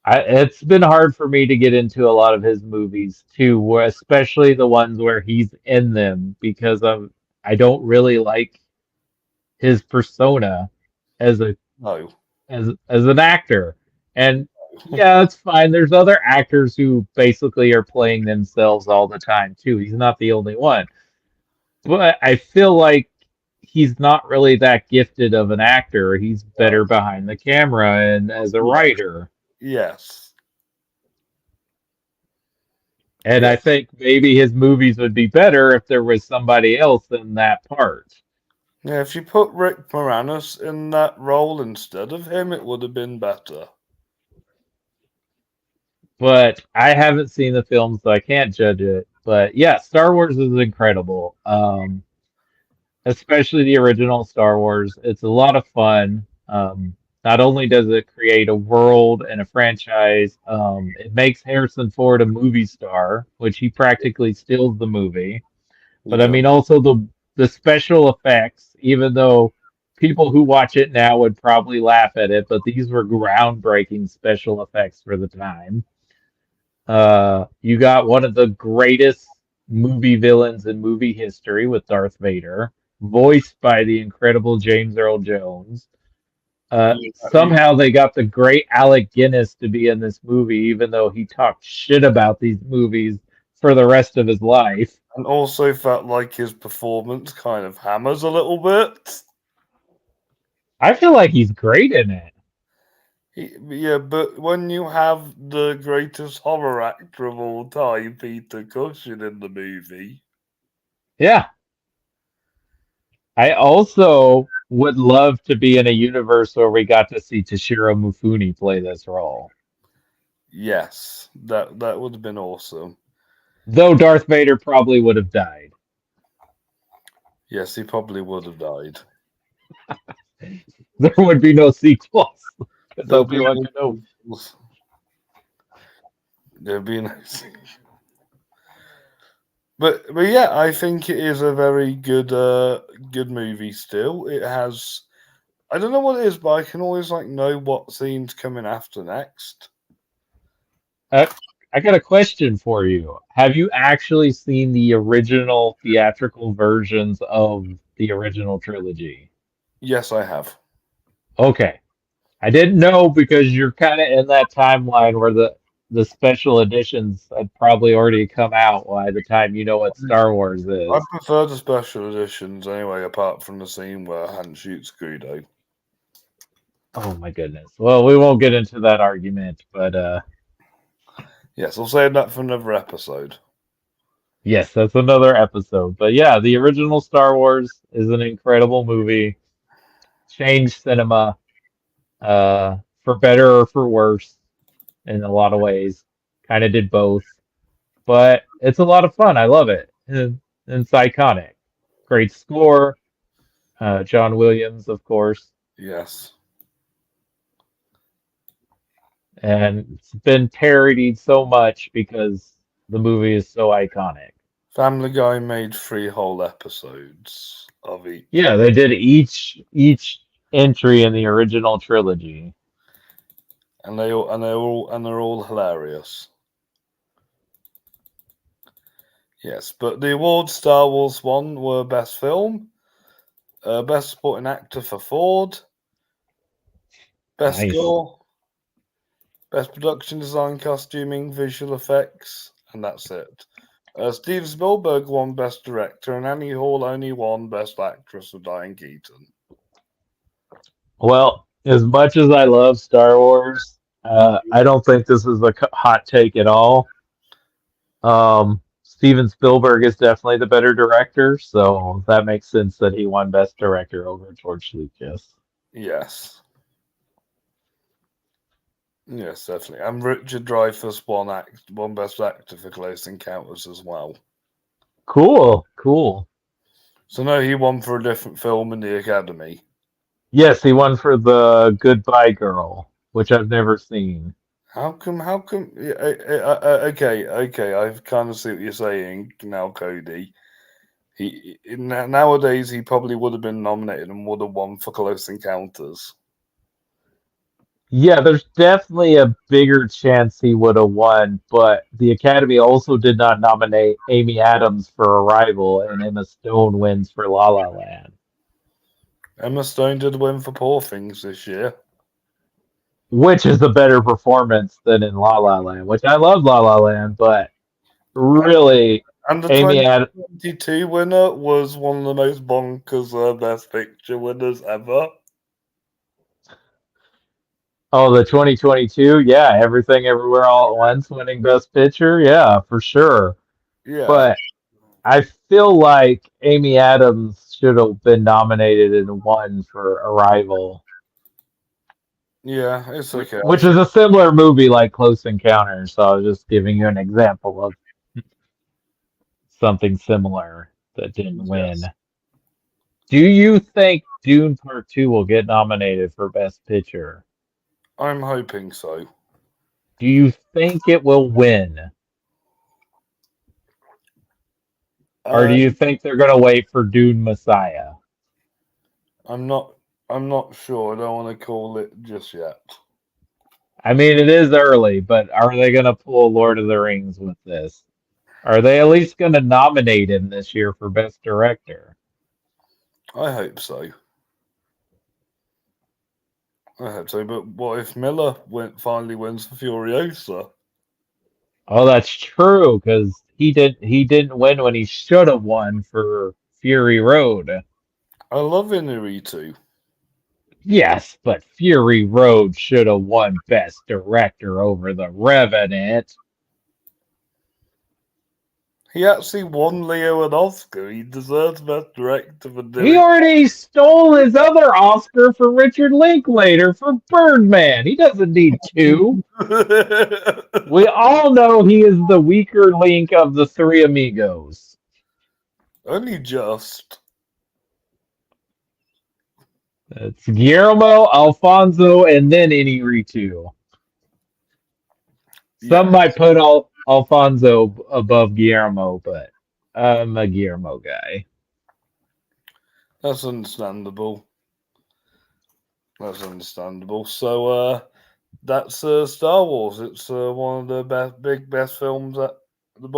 it's been hard for me to get into a lot of his movies too, especially the ones where he's in them because I don't really like his persona as a No, as an actor. And yeah, it's fine. There's other actors who basically are playing themselves all the time too. He's not the only one. But I feel like he's not really that gifted of an actor. He's better behind the camera and as a yeah, writer. yes, And yeah, I think maybe his movies would be better if there was somebody else in that part. yeah. If you put Rick Moranis in that role instead of him, it would have been better. But I haven't seen the film, so I can't judge it. But yeah, Star Wars is incredible. Especially the original Star Wars. It's a lot of fun. Not only does it create a world and a franchise, it makes Harrison Ford a movie star, which he practically steals the movie. He But I does. mean, also the special effects, even though people who watch it now would probably laugh at it, but these were groundbreaking special effects for the time. You got one of the greatest movie villains in movie history with Darth Vader, voiced by the incredible James Earl Jones. Yeah, Somehow they got the great Alec Guinness to be in this movie, even though he talked shit about these movies for the rest of his life. and also felt like his performance kind of hammers a little bit. I feel like he's great in it. Yeah, but when you have the greatest horror actor of all time, Peter Cushing, in the movie, Yeah. I also would love to be in a universe where we got to see Toshiro Mifune play this role. yes, that would have been awesome. Though Darth Vader probably would have died. Yes, he probably would have died. There would be no sequels because There'd be Obi-Wan no Kenobi. sequels. There'd be no. But yeah, I think it is a very good movie. Still, it has. I don't know what it is, but I can always like know what scene's coming after next. Uh, I got a question for you. Have you actually seen the original theatrical versions of the original trilogy? Yes, I have. Okay. I didn't know because you're kind of in that timeline where the special editions had probably already come out by the time you know what Star Wars I is. prefer the special editions anyway, apart from the scene where Han shoots Greedo. Oh my goodness. Well, we won't get into that argument, but Yes, I'll save that for another episode. Yes, that's another episode. But yeah, the original Star Wars is an incredible movie. Changed cinema, for better or for worse in a lot of ways. Kind of did both. But it's a lot of fun. I love it. And it's iconic. Great score. John Williams, of course. Yes. And it's been parodied so much because the movie is so iconic. Family Guy made 3 whole episodes of each. Yeah, they did each entry in the original trilogy. And they're all hilarious. Yes, but the awards Star Wars won were Best Film, Best Supporting Actor for Ford, Best Nice. Score, Best Production Design, Costuming, Visual Effects, and that's it. Steven Spielberg won Best Director, and Annie Hall only won Best Actress for Diane Keaton. Well, as much as I love Star Wars, I don't think this is a hot take at all. Steven Spielberg is definitely the better director, so that makes sense that he won Best Director over George Lucas. Yes. Yes, definitely. And Richard Dreyfuss won Best Actor for Close Encounters as well. Cool, cool. So no, he won for a different film in the Academy. Yes, he won for the Goodbye Girl, which I've never seen. How come? How come? Yeah, okay. I kind of see what you're saying now, Cody. Nowadays he probably would have been nominated and would have won for Close Encounters. Yeah, there's definitely a bigger chance he would have won, but the Academy also did not nominate Amy Adams for Arrival, and Emma Stone wins for La La Land, Emma Stone did win for Poor Things this year. which is a better performance than in La La Land, which I love La La Land, but really, And the Amy Adams. 2022 winner was one of the most bonkers Best Picture winners ever. Oh, the 2022, yeah, Everything Everywhere All at Once winning Best Picture, yeah, for sure. Yeah, But I feel like Amy Adams should have been nominated and won for Arrival, yeah, it's okay. which is a similar movie like Close Encounters. So I was just giving you an example of something similar that didn't win. Yes, Do you think Dune Part 2 will get nominated for Best Picture? I'm hoping so. Do you think it will win? Or do Uh, you think they're going to wait for Dune Messiah? I'm not. I'm not sure. I don't want to call it just yet. I mean, it is early, but are they going to pull Lord of the Rings with this? Are they at least going to nominate him this year for Best Director? I hope so. I hope so. But what if Miller finally wins for Furiosa? Oh, that's true because he didn't win when he should have won for Fury Road. I love Inarritu. Yes, but Fury Road should have won Best Director over The Revenant. He actually won Leo an Oscar. He deserves Best Director for He doing. already stole his other Oscar for Richard Linklater for Birdman. He doesn't need two. We all know he is the weaker link of the three amigos. Only just. It's Guillermo, Alfonso, and then Inarritu. Some Yeah, might put Alfonso above Guillermo, but I'm a Guillermo guy. that's understandable. That's understandable. So, that's Star Wars. It's one of the best films one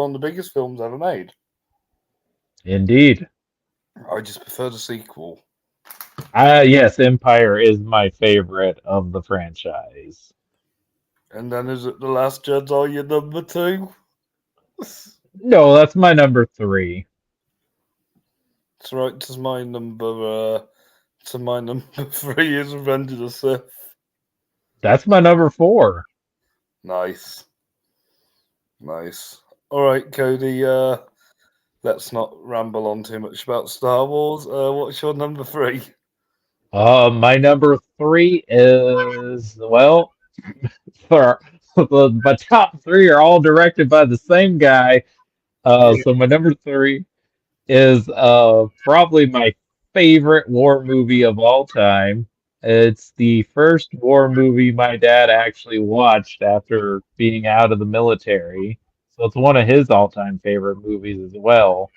of the biggest films ever made. Indeed. I just prefer the sequel. Yes, Empire is my favorite of the franchise. And then is it The Last Jedi your number two? No, that's my number three. It's right to my number three is Revenge of the Sith. That's my number four. Nice. Nice. All right, Cody. let's not ramble on too much about Star Wars. What's your number three? My number three is, well, for my top three are all directed by the same guy. Yeah, So my number three is probably my favorite war movie of all time. It's the first war movie my dad actually watched after being out of the military. So it's one of his all-time favorite movies as well.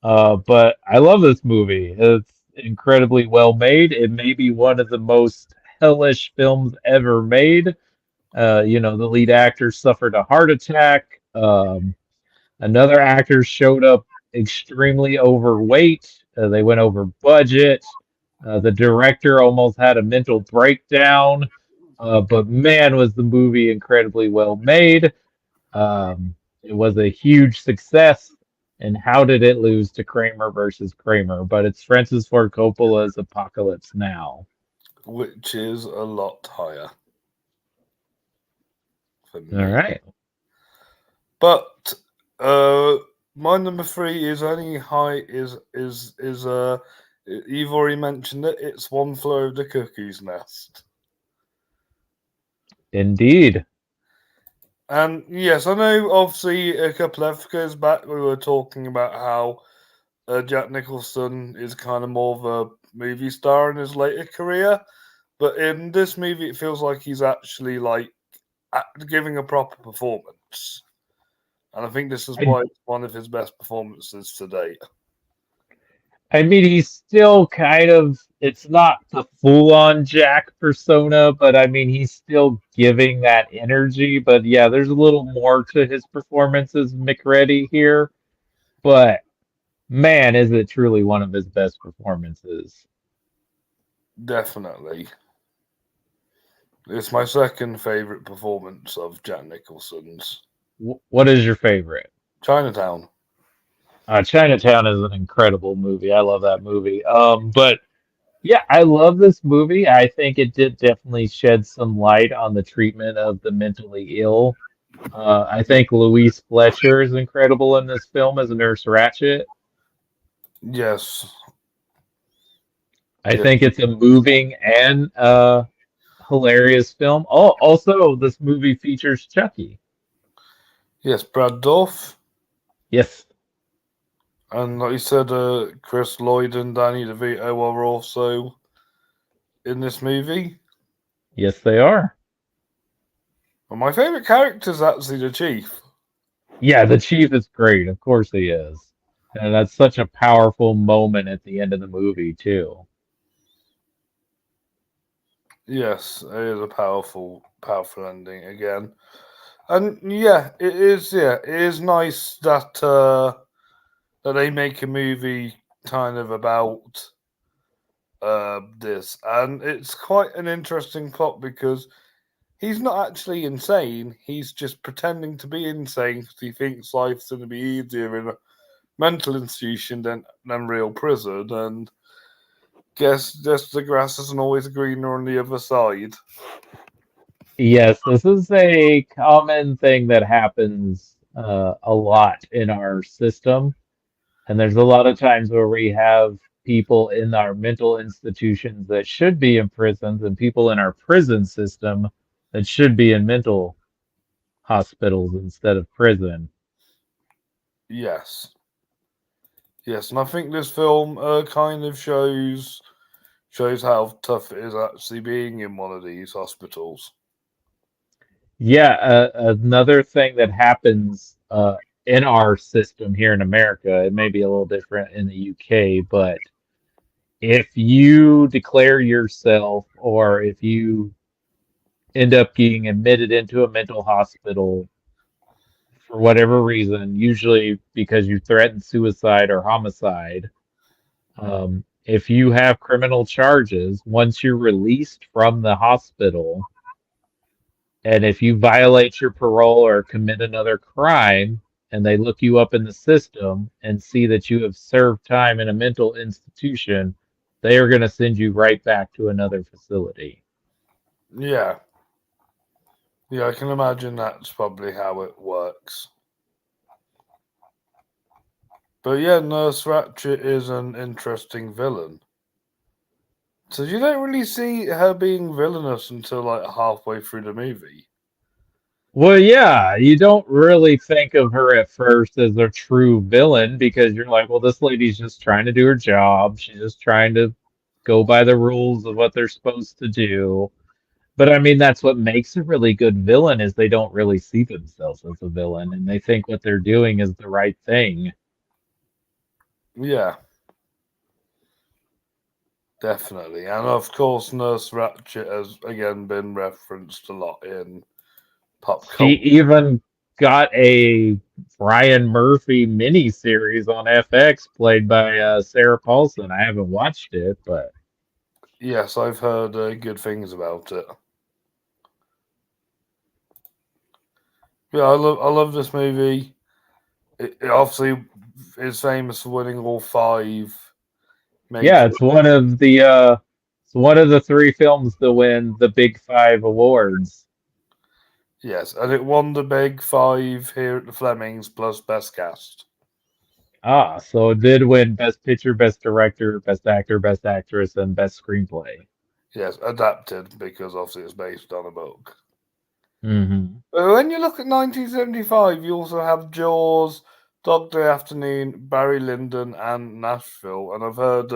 But I love this movie. It's incredibly well made. It may be one of the most hellish films ever made. The lead actor suffered a heart attack. Another actor showed up extremely overweight. They went over budget. The director almost had a mental breakdown. But man, was the movie incredibly well made. It was a huge success. And how did it lose to Kramer versus Kramer? But it's Francis Ford Coppola's Apocalypse Now. which is a lot higher for All me. right. But uh, my number three is only high. Is you've already mentioned it. It's One Flew Over the Cuckoo's Nest. Indeed. And yes, I know. Obviously, a couple of episodes back, we were talking about how Jack Nicholson is kind of more of a movie star in his later career, but in this movie, it feels like he's actually like giving a proper performance, and I think this is I why it's one of his best performances to date. I mean, he's still kind of, it's not the full-on Jack persona, but I mean, he's still giving that energy. But yeah, there's a little more to his performance as McReady here. But man, is it truly one of his best performances. Definitely, it's my second favorite performance of Jack Nicholson's. What is your favorite? Chinatown. Chinatown is an incredible movie. I love that movie. But yeah, I love this movie. I think it did definitely shed some light on the treatment of the mentally ill. I think Louise Fletcher is incredible in this film as Nurse Ratched. Yes, I yes, think it's a moving and hilarious film. Oh, also, this movie features Chucky. yes. Brad Dourif. Yes, And like you said, Chris Lloyd and Danny DeVito are also in this movie. yes, they are. And my favourite character is actually the Chief. Yeah, the Chief is great. Of course he is. And that's such a powerful moment at the end of the movie, too. Yes, it is a powerful ending again. And yeah, it is. Yeah, it is nice that they make a movie kind of about this, and it's quite an interesting plot because he's not actually insane. He's just pretending to be insane because he thinks life's going to be easier in a mental institution than real prison. And guess just the grass isn't always greener on the other side. Yes, this is a common thing that happens a lot in our system. And there's a lot of times where we have people in our mental institutions that should be in prisons and people in our prison system that should be in mental hospitals instead of prison. Yes, yes, and I think this film kind of shows how tough it is actually being in one of these hospitals. Yeah, another thing that happens in our system here in America, it may be a little different in the UK, but if you declare yourself or if you end up getting admitted into a mental hospital for whatever reason, usually because you threatened suicide or homicide, if you have criminal charges, once you're released from the hospital, and if you violate your parole or commit another crime, and they look you up in the system and see that you have served time in a mental institution, they are going to send you right back to another facility. Yeah, yeah, I can imagine that's probably how it works. But yeah, Nurse Ratchet is an interesting villain. So you don't really see her being villainous until like halfway through the movie. Well, yeah, you don't really think of her at first as a true villain because you're like, well, this lady's just trying to do her job. She's just trying to go by the rules of what they're supposed to do. But I mean, that's what makes a really good villain is they don't really see themselves as a villain and they think what they're doing is the right thing. Yeah, definitely. And of course, Nurse Ratchet has again been referenced a lot in pop She culture. even got a Brian Murphy miniseries on FX played by Sarah Paulson. I haven't watched it, but Yes, I've heard good things about it. Yeah, I love this movie. It obviously is famous for winning all five yeah, major. it's one of the three films to win the Big Five awards. Yes, and it won the big five here at the Flemings plus best cast. Ah, so it did win Best Picture, Best Director, Best Actor, Best Actress, and Best Screenplay. Yes, adapted because obviously it's based on a book. Hmm. But when you look at 1975, you also have Jaws, Dog Day Afternoon, Barry Lyndon, and Nashville. And I've heard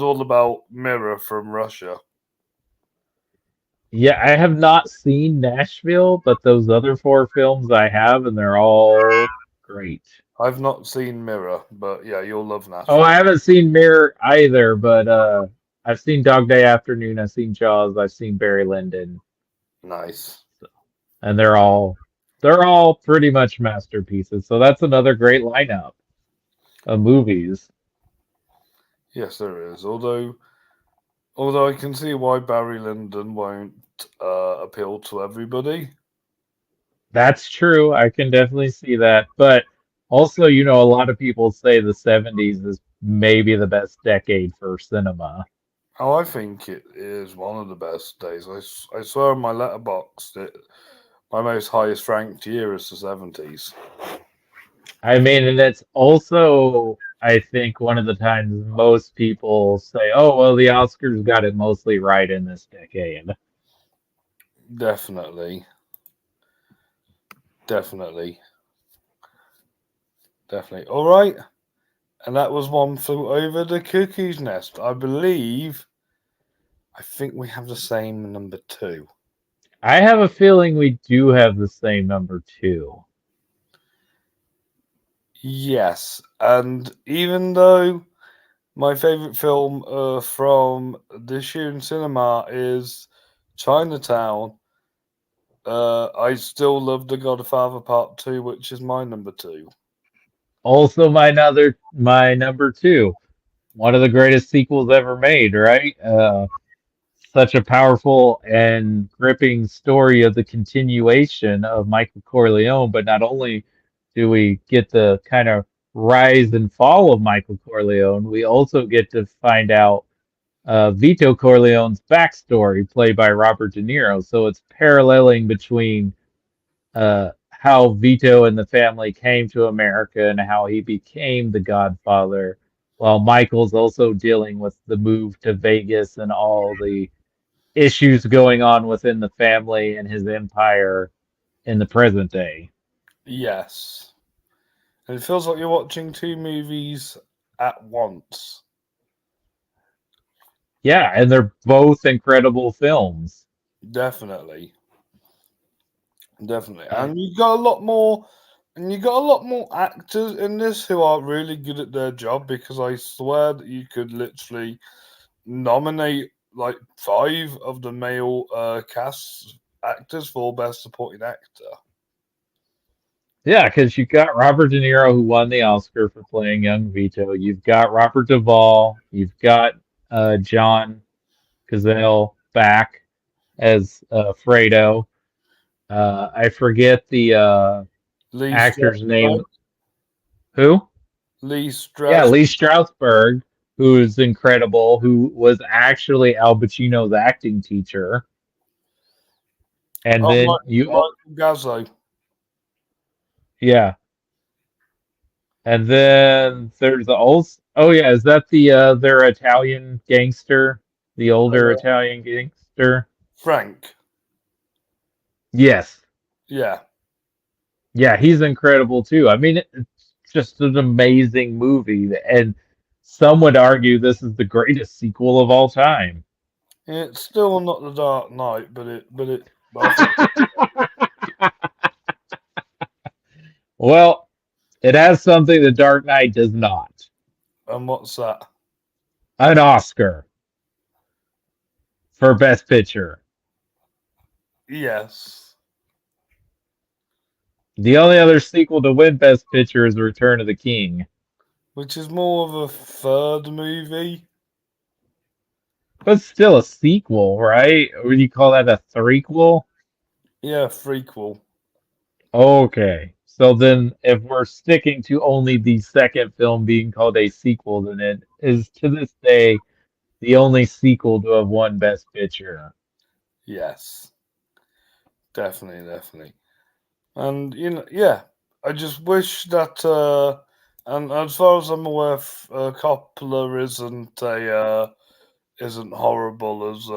all about Mirror from Russia. Yeah, I have not seen Nashville, but those other four films I have, and they're all great. I've not seen Mirror, but yeah, you'll love Oh, I Nashville. haven't seen Mirror either, but I've seen Dog Day Afternoon, I've seen Jaws, I've seen Barry Lyndon, Nice. and they're all pretty much masterpieces. So that's another great lineup of movies. Yes, there is. Although I can see why Barry Lyndon won't appeal to everybody. That's true. I can definitely see that. But also, a lot of people say the 70s is maybe the best decade for cinema. Oh, I think it is one of the best days. I swear on my letterbox that my most highest ranked year is the 70s. I mean, and it's also, I think, one of the times most people say, oh, well, the Oscars got it mostly right in this decade. Definitely. Definitely. Definitely. All right. And that was One Flew Over the Cuckoo's Nest. I think we have the same number two. I have a feeling we do have the same number two. Yes. And even though my favorite film from this year in cinema is Chinatown, I still love The Godfather Part 2, which is my number two. Also, my number two, one of the greatest sequels ever made, right? Such a powerful and gripping story of the continuation of Michael Corleone. But not only do we get the kind of rise and fall of Michael Corleone, we also get to find out Vito Corleone's backstory, played by Robert De Niro. So it's paralleling between how Vito and the family came to America and how he became the Godfather, while Michael's also dealing with the move to Vegas and all the issues going on within the family and his empire in the present day. Yes. And it feels like you're watching two movies at once. Yeah, and they're both incredible films. Definitely. Definitely. I, And you got a lot more actors in this who are really good at their job because I swear that you could literally nominate like five of the male cast actors for best supporting actor. yeah, because you got Robert De Niro who won the Oscar for playing young Vito. You've got Robert Duvall. You've got John Cazale back as Fredo. I forget the Lee actor's Strasberg. name. Who? Lee Yeah, Strasberg. Lee Strasberg, who is incredible, who was actually Al Pacino's acting teacher. And Oh, then Michael Gazzo. yeah, And then there's the old. Oh yeah, is that their Italian gangster, the older Uh, Italian gangster? Frank. Yes. Yeah. Yeah, he's incredible too. I mean, it's just an amazing movie, and some would argue this is the greatest sequel of all time. It's still not the Dark Knight, but I think, Well, it has something the Dark Knight does not. and what's that? An Oscar for Best Picture. Yes. The only other sequel to win Best Picture is Return of the King. Which is more of a third movie. But still a sequel, right? Would you call that a threequel? Yeah, prequel. Okay. So then if we're sticking to only the second film being called a sequel, then it is to this day the only sequel to have won Best Picture. Yes. Definitely, definitely. And yeah, I just wish that and as far as I'm aware, Coppola isn't horrible as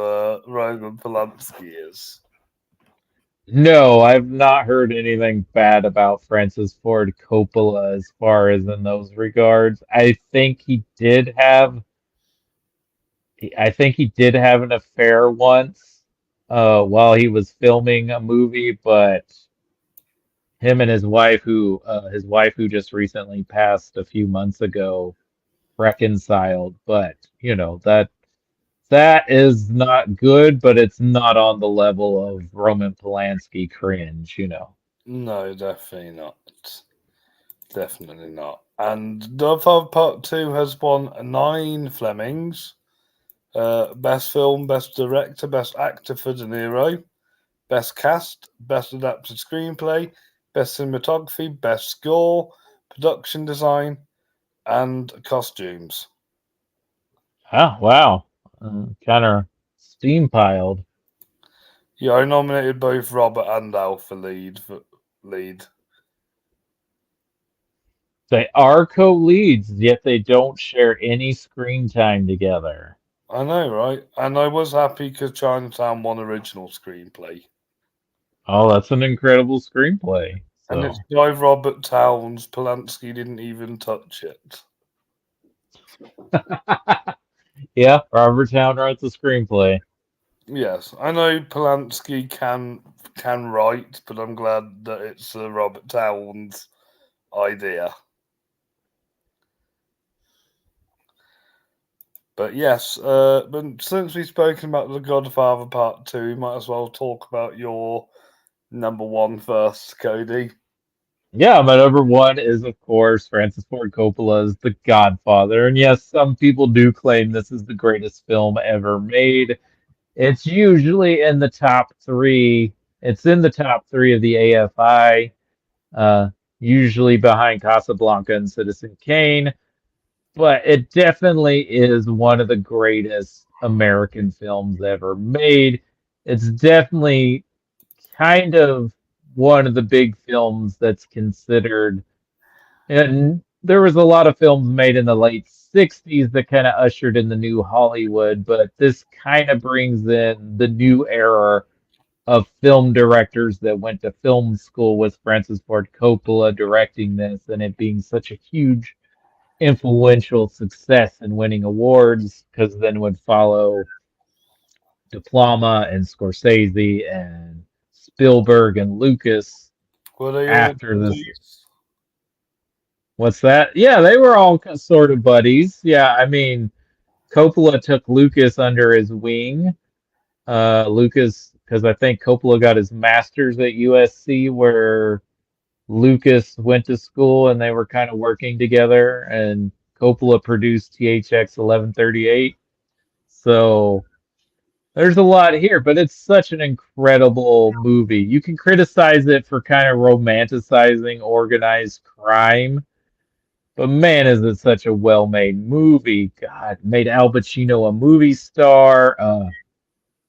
Roman Polanski is. No, I've not heard anything bad about Francis Ford Coppola as far as in those regards. I think he did have an affair once while he was filming a movie, but him and his wife who just recently passed a few months ago reconciled. But that is not good, but it's not on the level of Roman Polanski cringe. No, definitely not. Definitely not. And Godfather Part 2 has won 9 Flemings. Best Film, Best Director, Best Actor for De Niro, Best Cast, Best Adapted Screenplay, Best Cinematography, Best Score, Production Design, and Costumes. Oh, wow. Kind of steam piled. Yeah, I nominated both Robert and Al for lead. They are co-leads, yet they don't share any screen time together. I know, right? And I was happy because Chinatown won original screenplay. Oh, that's an incredible screenplay. And it's So, by Robert Towns. Polanski didn't even touch it. yeah, Robert Town wrote the screenplay. Yes, I know Polanski can write, but I'm glad that it's Robert Towns' idea. But yes, but since we've spoken about The Godfather Part 2, we might as well talk about your number one first, Cody. Yeah, my number one is, of course, Francis Ford Coppola's The Godfather. And yes, some people do claim this is the greatest film ever made. It's usually in the top three. It's in the top three of the AFI, uh, usually behind Casablanca and Citizen Kane. But it definitely is one of the greatest American films ever made. It's definitely kind of one of the big films that's considered. And there was a lot of films made in the late 60s that kind of ushered in the new Hollywood, but this kind of brings in the new era of film directors that went to film school with Francis Ford Coppola directing this and it being such a huge influential success and winning awards because then would follow Diploma and Scorsese and Spielberg and Lucas Were they all after this. buddies? What's that? Yeah, they were all sort of buddies. Yeah, I mean, Coppola took Lucas under his wing. Lucas, because I think Coppola got his master's at USC, where Lucas went to school, and they were kind of working together. And Coppola produced THX 1138. So there's a lot here, but it's such an incredible movie. You can criticize it for kind of romanticizing organized crime, but man, is it such a well-made movie. God, made Al Pacino a movie star.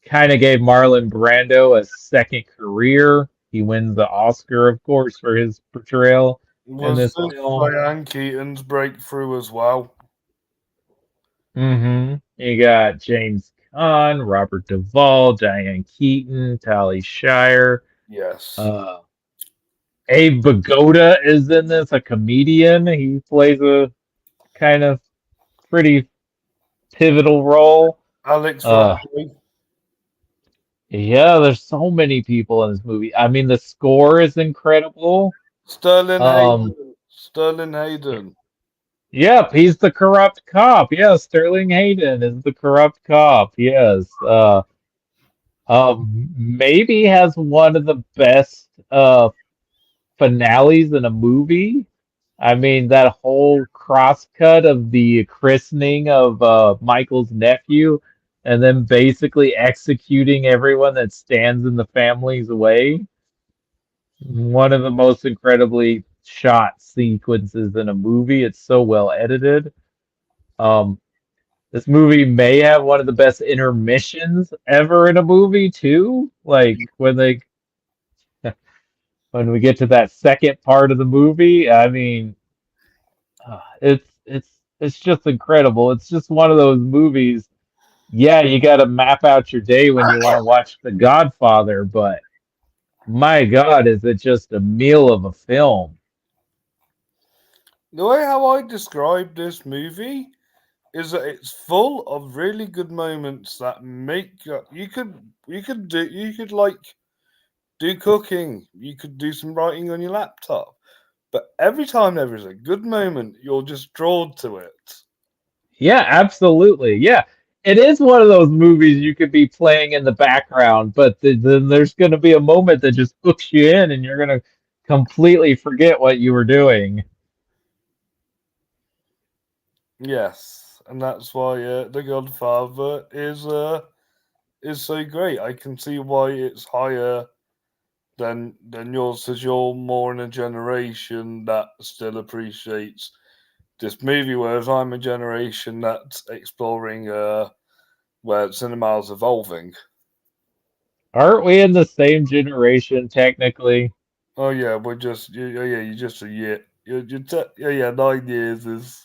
Kind of gave Marlon Brando a second career. He wins the Oscar, of course, for his portrayal in Was this this film. Diane Keaton's breakthrough as well? You got James Caan, Robert Duvall, Diane Keaton, Tally Shire. Yes. Uh, Abe Vigoda is in this, a comedian. He plays a kind of pretty pivotal role. Alex Uh, Riley, yeah, there's so many people in this movie. I mean, the score is incredible. Sterling Um, Hayden. Sterling Hayden. yep, he's the corrupt cop. Yeah, Sterling Hayden is the corrupt cop. Yes. Maybe has one of the best finales in a movie. I mean, that whole crosscut of the christening of Michael's nephew and then basically executing everyone that stands in the family's way. One of the most incredibly shot sequences in a movie. It's so well edited. Um, this movie may have one of the best intermissions ever in a movie too. Like when we get to that second part of the movie, I mean, it's just incredible. It's just one of those movies. Yeah, you got to map out your day when you want to watch The Godfather, but my God, is it just a meal of a film? The way how I describe this movie is that it's full of really good moments that make you could like do cooking, you could do some writing on your laptop, but every time there is a good moment, you're just drawn to it. Yeah, absolutely. Yeah, it is one of those movies you could be playing in the background, but then there's going to be a moment that just hooks you in, and you're going to completely forget what you were doing. Yes, and that's why The Godfather is so great. I can see why it's higher than yours, because you're more in a generation that still appreciates this movie, whereas I'm a generation that's exploring where cinema is evolving. Aren't we in the same generation technically? Oh yeah, we're just yeah, you're just a year. Yeah, yeah, 9 years is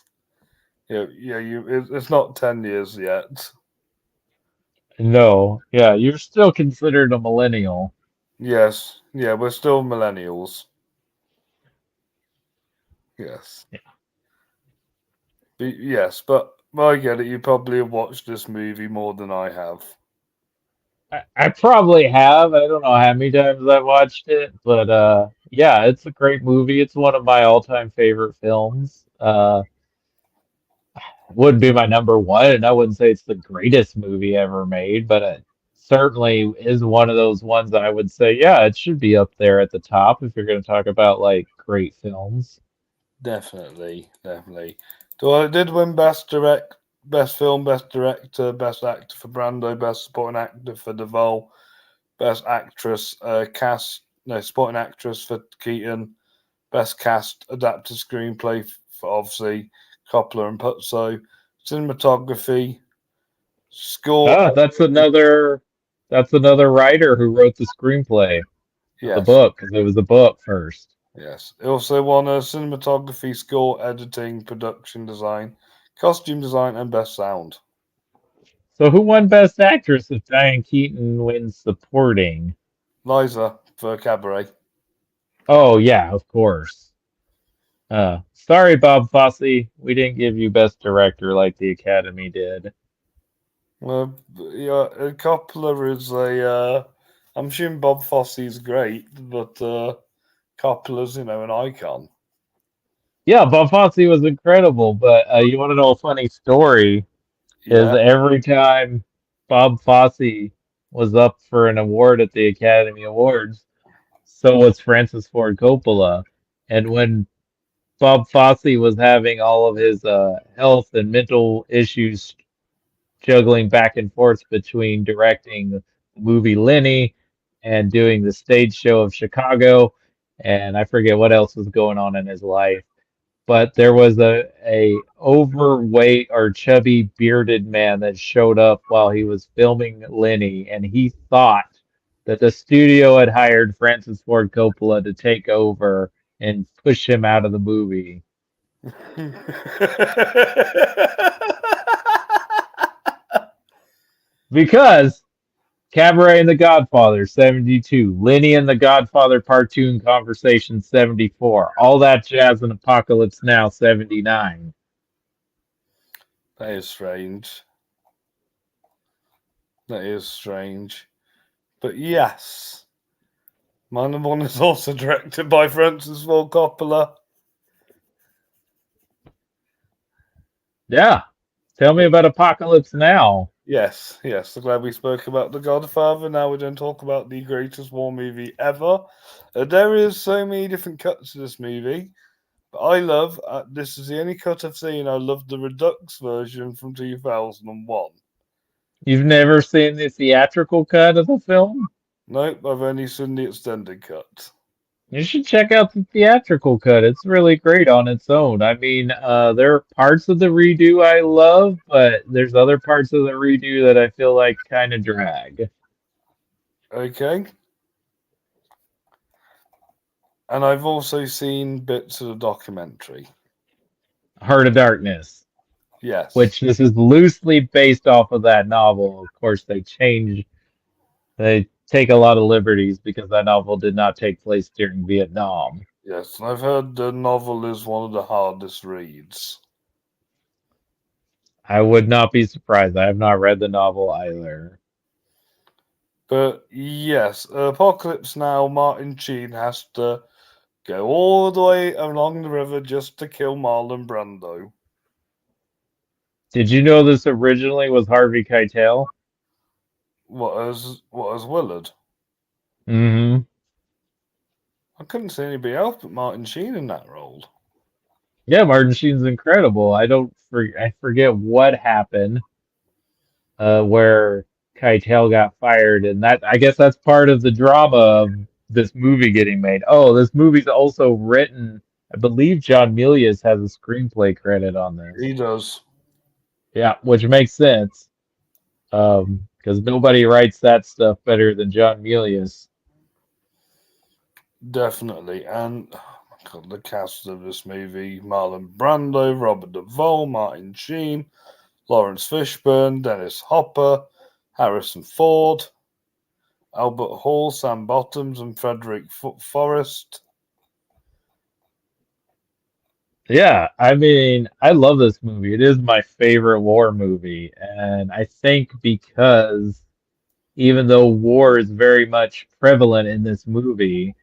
yeah, it's not 10 years yet. No, yeah, you're still considered a millennial. Yes, yeah, we're still millennials. Yes, yes, but I get it. You probably have watched this movie more than I have. I probably have. I don't know how many times I've watched it, but yeah, it's a great movie. It's one of my all-time favorite films. Would be my number one, and I wouldn't say it's the greatest movie ever made, but it certainly is one of those ones that I would say, yeah, it should be up there at the top if you're going to talk about like great films. Definitely, definitely. So it did win best direct, best film, best director, best actor for Brando, best supporting actor for Duvall, best actress cast, no supporting actress for Keaton, best cast adapted screenplay for obviously Coppola and Puzo, cinematography, score. Ah, that's another writer who wrote the screenplay of the Yes, book because it was a book first. yes. It also won a cinematography, score, editing, production design, costume design, and best sound. So who won Best Actress if Diane Keaton wins supporting? Liza for Cabaret. Oh yeah, of course. Sorry, Bob Fosse, we didn't give you Best Director like the Academy did. Yeah, a Coppola is a. I'm assuming Bob Fosse's great, but Coppola's an icon. Yeah, Bob Fosse was incredible, but you want to know a funny story? Is Yeah, every time Bob Fosse was up for an award at the Academy Awards, so was Francis Ford Coppola. And when Bob Fosse was having all of his health and mental issues juggling back and forth between directing the movie Lenny and doing the stage show of Chicago, and I forget what else was going on in his life. But there was a overweight or chubby bearded man that showed up while he was filming Lenny, and he thought that the studio had hired Francis Ford Coppola to take over and push him out of the movie. Because Cabaret and the Godfather, 72. Lenny and the Godfather Part 2 and Conversation, 74. All That Jazz and Apocalypse Now, 79. That is strange. That is strange. But yes, my number one is also directed by Francis Ford Coppola. Yeah. Tell me about Apocalypse Now. Yes, yes. I'm glad we spoke about The Godfather. Now we're going to talk about the greatest war movie ever. There is so many different cuts to this movie. But I love, this is the only cut I've seen, I love the Redux version from 2001. You've never seen the theatrical cut of the film? Nope, I've only seen the extended cut. You should check out the theatrical cut. It's really great on its own. I mean, there are parts of the redo I love, but there's other parts of the redo that I feel like kind of drag. Okay. And I've also seen bits of the documentary. Heart of Darkness, Yes. which this is loosely based off of that novel. Of course, they take a lot of liberties because that novel did not take place during Vietnam. Yes, and I've heard the novel is one of the hardest reads. I would not be surprised. I have not read the novel either. But yes, Apocalypse Now, Martin Sheen has to go all the way along the river just to kill Marlon Brando. Did you know this originally was Harvey Keitel? What as Willard? Mm-hmm. I couldn't see anybody else but Martin Sheen in that role. Yeah, Martin Sheen's incredible. I forget what happened where Keitel got fired, and that I guess that's part of the drama of this movie getting made. Oh, this movie's also written. I believe John Milius has a screenplay credit on this. He does. Yeah, which makes sense. Because nobody writes that stuff better than John Milius. Definitely. And oh my God, the cast of this movie: Marlon Brando, Robert Duvall, Martin Sheen, Lawrence Fishburne, Dennis Hopper, Harrison Ford, Albert Hall, Sam Bottoms, and Frederick Forrest. Yeah, I mean, I love this movie. It is my favorite war movie, and I think because even though war is very much prevalent in this movie,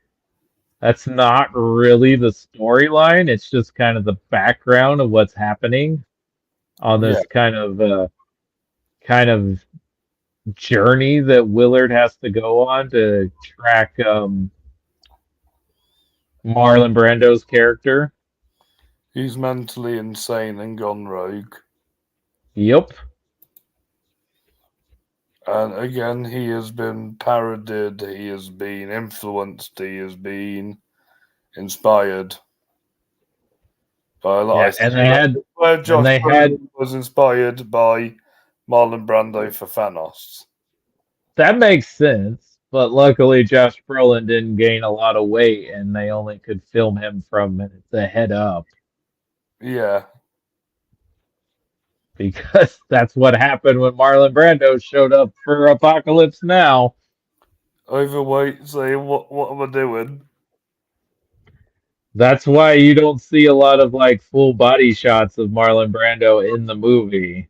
that's not really the storyline. It's just kind of the background of what's happening on Yeah, this kind of journey that Willard has to go on to track Marlon Brando's character. he's mentally insane and gone rogue. Yep. And again, he has been parodied, he has been influenced, he has been inspired by a lot. Yeah, Where and Josh they had Brolin was inspired by Marlon Brando for Thanos. that makes sense, but luckily Josh Brolin didn't gain a lot of weight, and they only could film him from the head up Yeah, because that's what happened when Marlon Brando showed up for Apocalypse Now. overweight, saying, what am I doing? That's why you don't see a lot of like full body shots of Marlon Brando in the movie.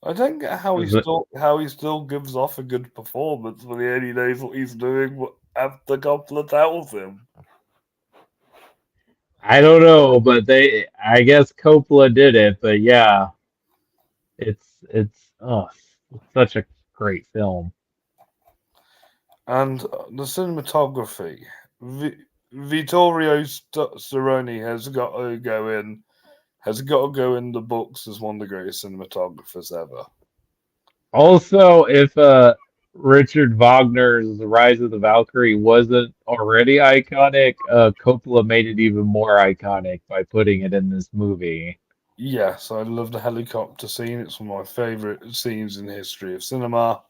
I don't get how 'Cause he still gives off a good performance when he only knows what he's doing after Coppola tells him. I don't know, but I guess Coppola did it, but yeah, it's such a great film. And the cinematography, Vittorio Storoni has got to go in the books as one of the greatest cinematographers ever. Also, if Richard Wagner's Rise of the Valkyrie wasn't already iconic, Coppola made it even more iconic by putting it in this movie. Yes, I love the helicopter scene. It's one of my favorite scenes in the history of cinema.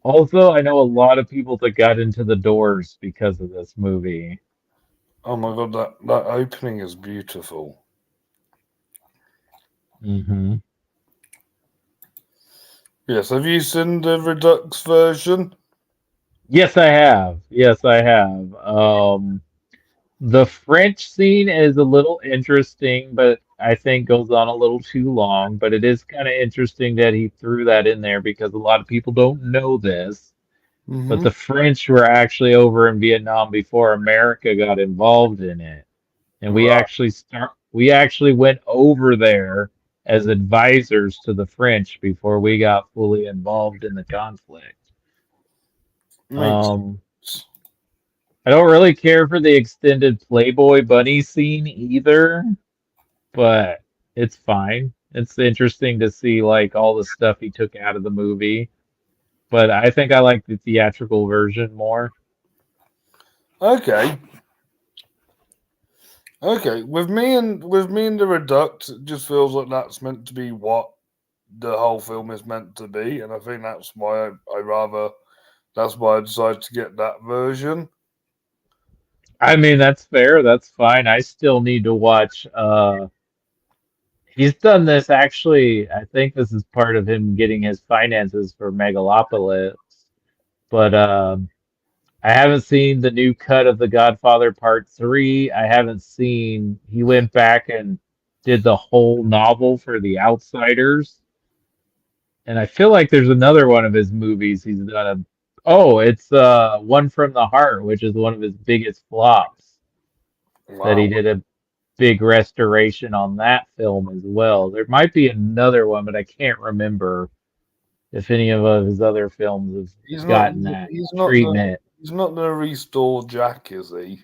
Also, I know a lot of people that got into the Doors because of this movie. Oh my god, that opening is beautiful. Hmm. Yes, have you seen the Redux version? Yes, I have. Yes, I have. The French scene is a little interesting, but I think goes on a little too long. But it is kind of interesting that he threw that in there because a lot of people don't know this. But Mm-hmm. the French were actually over in Vietnam before America got involved in it. And Right. we actually went over there as advisors to the French before we got fully involved in the conflict. Makes Um, sense. I don't really care for the extended Playboy Bunny scene either, but it's fine. It's interesting to see like all the stuff he took out of the movie, but I think I like the theatrical version more. Okay. Okay. With me and the Redux, it just feels like that's meant to be what the whole film is meant to be, and I think that's why that's why I decided to get that version. I mean, that's fair, that's fine. I still need to watch he's done this actually, I think this is part of him getting his finances for Megalopolis, but I haven't seen the new cut of The Godfather Part 3. I haven't seen, he went back and did the whole novel for The Outsiders. And I feel like there's another one of his movies he's done oh, it's One from the Heart, which is one of his biggest flops that he Wow. did a big restoration on that film as well. There might be another one, but I can't remember if any of his other films have He's not. gotten that He's not the. treatment. He's not going to restore Jack, is he?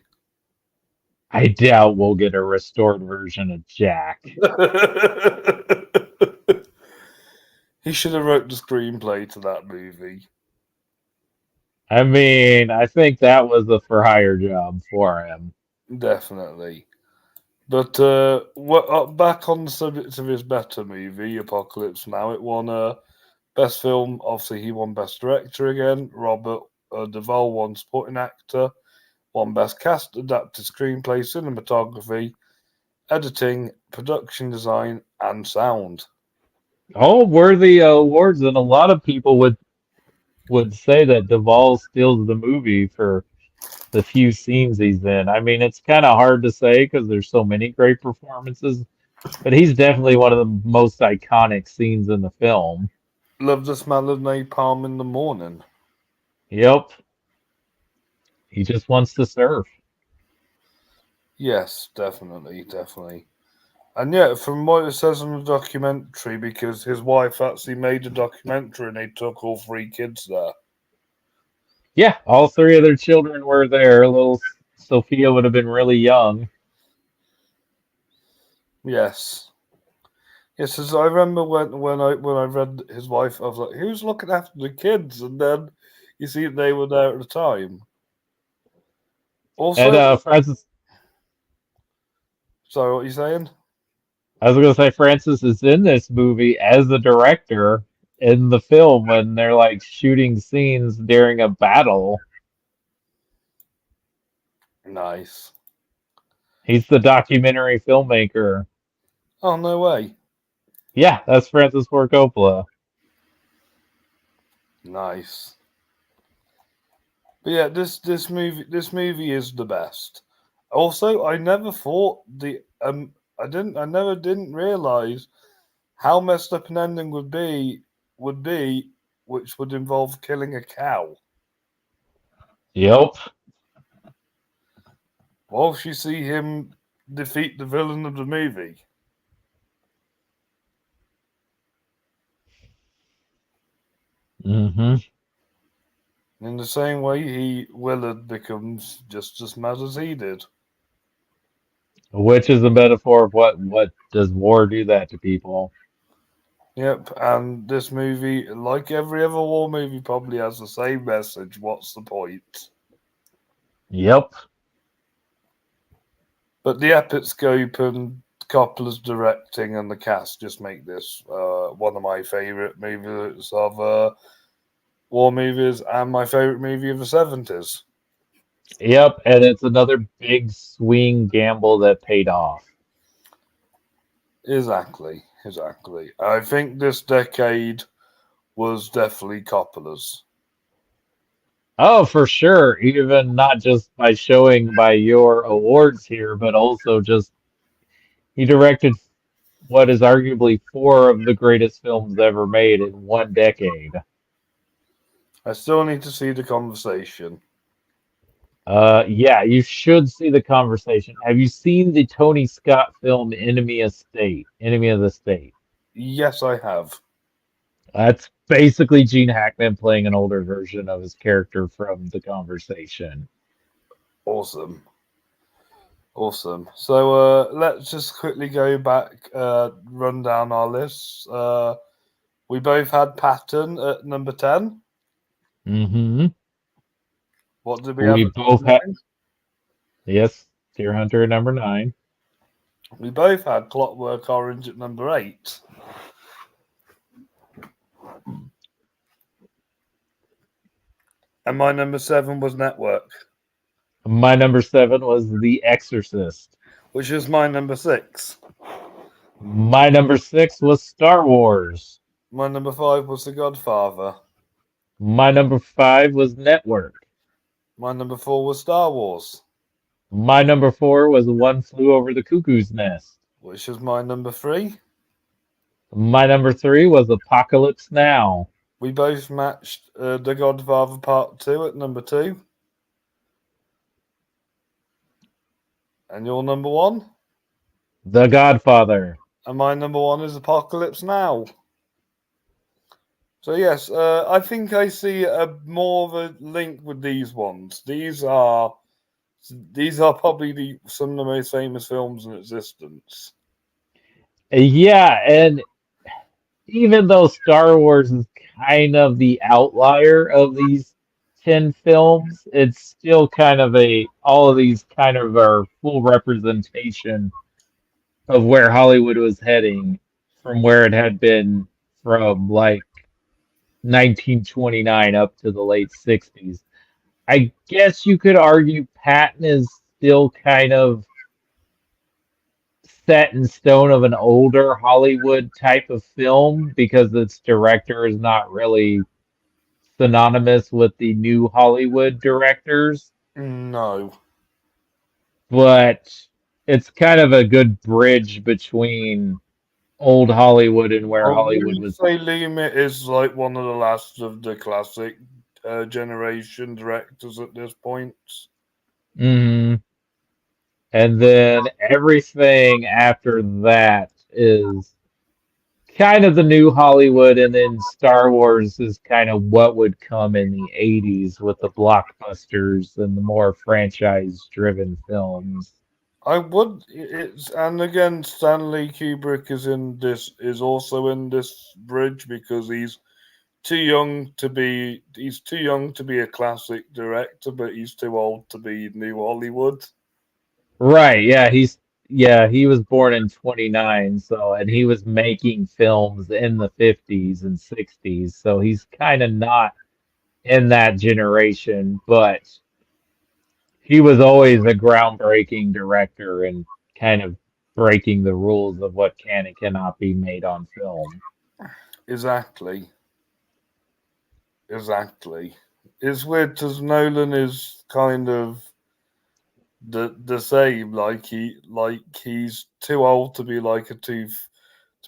I doubt we'll get a restored version of Jack. He should have wrote the screenplay to that movie. I mean, I think that was a for hire job for him. Definitely. But back on the subject of his better movie, Apocalypse Now, it won best film. Obviously, he won best director again. Robert Duvall won supporting actor. Won best cast, adapted screenplay, cinematography, editing, production design, and sound. All worthy awards, and a lot of people would say that Duvall steals the movie for the few scenes he's in. I mean, it's kind of hard to say because there's so many great performances, but he's definitely one of the most iconic scenes in the film. Love the smell of napalm in the morning. Yep, he just wants to surf. Yes, definitely, definitely. And yeah, from what it says in the documentary, because his wife actually made a documentary and they took all three kids there. Yeah, all three of their children were there. Little Sophia would have been really young. Yes. Yes, as I remember when I read his wife, I was like, "Who's looking after the kids?" And then you see they were there at the time. And Also, Francis, sorry, what are you saying? I was gonna say Francis is in this movie as the director in the film when they're like shooting scenes during a battle. Nice. He's the documentary filmmaker. Oh no way. Yeah, that's Francis Ford Coppola. Nice. But yeah, this movie is the best. Also, I never thought the I never didn't realize how messed up an ending would be, which would involve killing a cow. Yep. Whilst you see him defeat the villain of the movie. Hmm. In the same way, Willard becomes just as mad as he did. Which is a metaphor of what does war do that to people? Yep, and this movie, like every other war movie, probably has the same message. What's the point? Yep. But the epic scope and Coppola's directing and the cast just make this one of my favourite movies of war movies, and my favorite movie of the 70s. Yep, and it's another big swing gamble that paid off. Exactly, exactly. I think this decade was definitely Coppola's. Oh, for sure. Even not just by showing by your awards here, but also just he directed what is arguably four of the greatest films ever made in one decade. I still need to see the conversation. Yeah, you should see the conversation. Have you seen the Tony Scott film Enemy of the State? Yes, I have. That's basically Gene Hackman playing an older version of his character from the conversation. Awesome. Awesome. So let's just quickly go back, run down our lists. We both had Patton at number 10. Hmm. What did we have We at both number had, 9? yes, Deer Hunter at number 9. We both had Clockwork Orange at number 8. And my number 7 was Network, My number 7 was The Exorcist. which is my number 6. My number 6 was Star Wars. My number 5 was The Godfather. My number 5 was Network. My number 4 was Star Wars, My number 4 was One Flew Over the Cuckoo's Nest. which is my number 3. My number 3 was Apocalypse Now. We both matched The Godfather Part 2 at number 2. And your number 1? The Godfather. And my number 1 is Apocalypse Now. So yes, I think I see more of a link with these ones. These are probably some of the most famous films in existence. Yeah, and even though Star Wars is kind of the outlier of these 10 films, it's still kind of all of these kind of are full representation of where Hollywood was heading from where it had been from like 1929 up to the late 60s. I guess you could argue Patton is still kind of set in stone of an older Hollywood type of film because its director is not really synonymous with the new Hollywood directors, No, but it's kind of a good bridge between old Hollywood and I where Hollywood wouldn't was. say Lumet is like one of the last of the classic generation directors at this point. Mhm. And then everything after that is kind of the new Hollywood, and then Star Wars is kind of what would come in the 80s with the blockbusters and the more franchise-driven films. I would. It's and again, Stanley Kubrick is also in this bridge because he's too young to be a classic director, but he's too old to be new Hollywood. Right, yeah, he was born in 29, so and he was making films in the 50s and 60s, so he's kind of not in that generation, but he was always a groundbreaking director and kind of breaking the rules of what can and cannot be made on film. Exactly, exactly. It's weird because Nolan is kind of the same. He's too old to be like to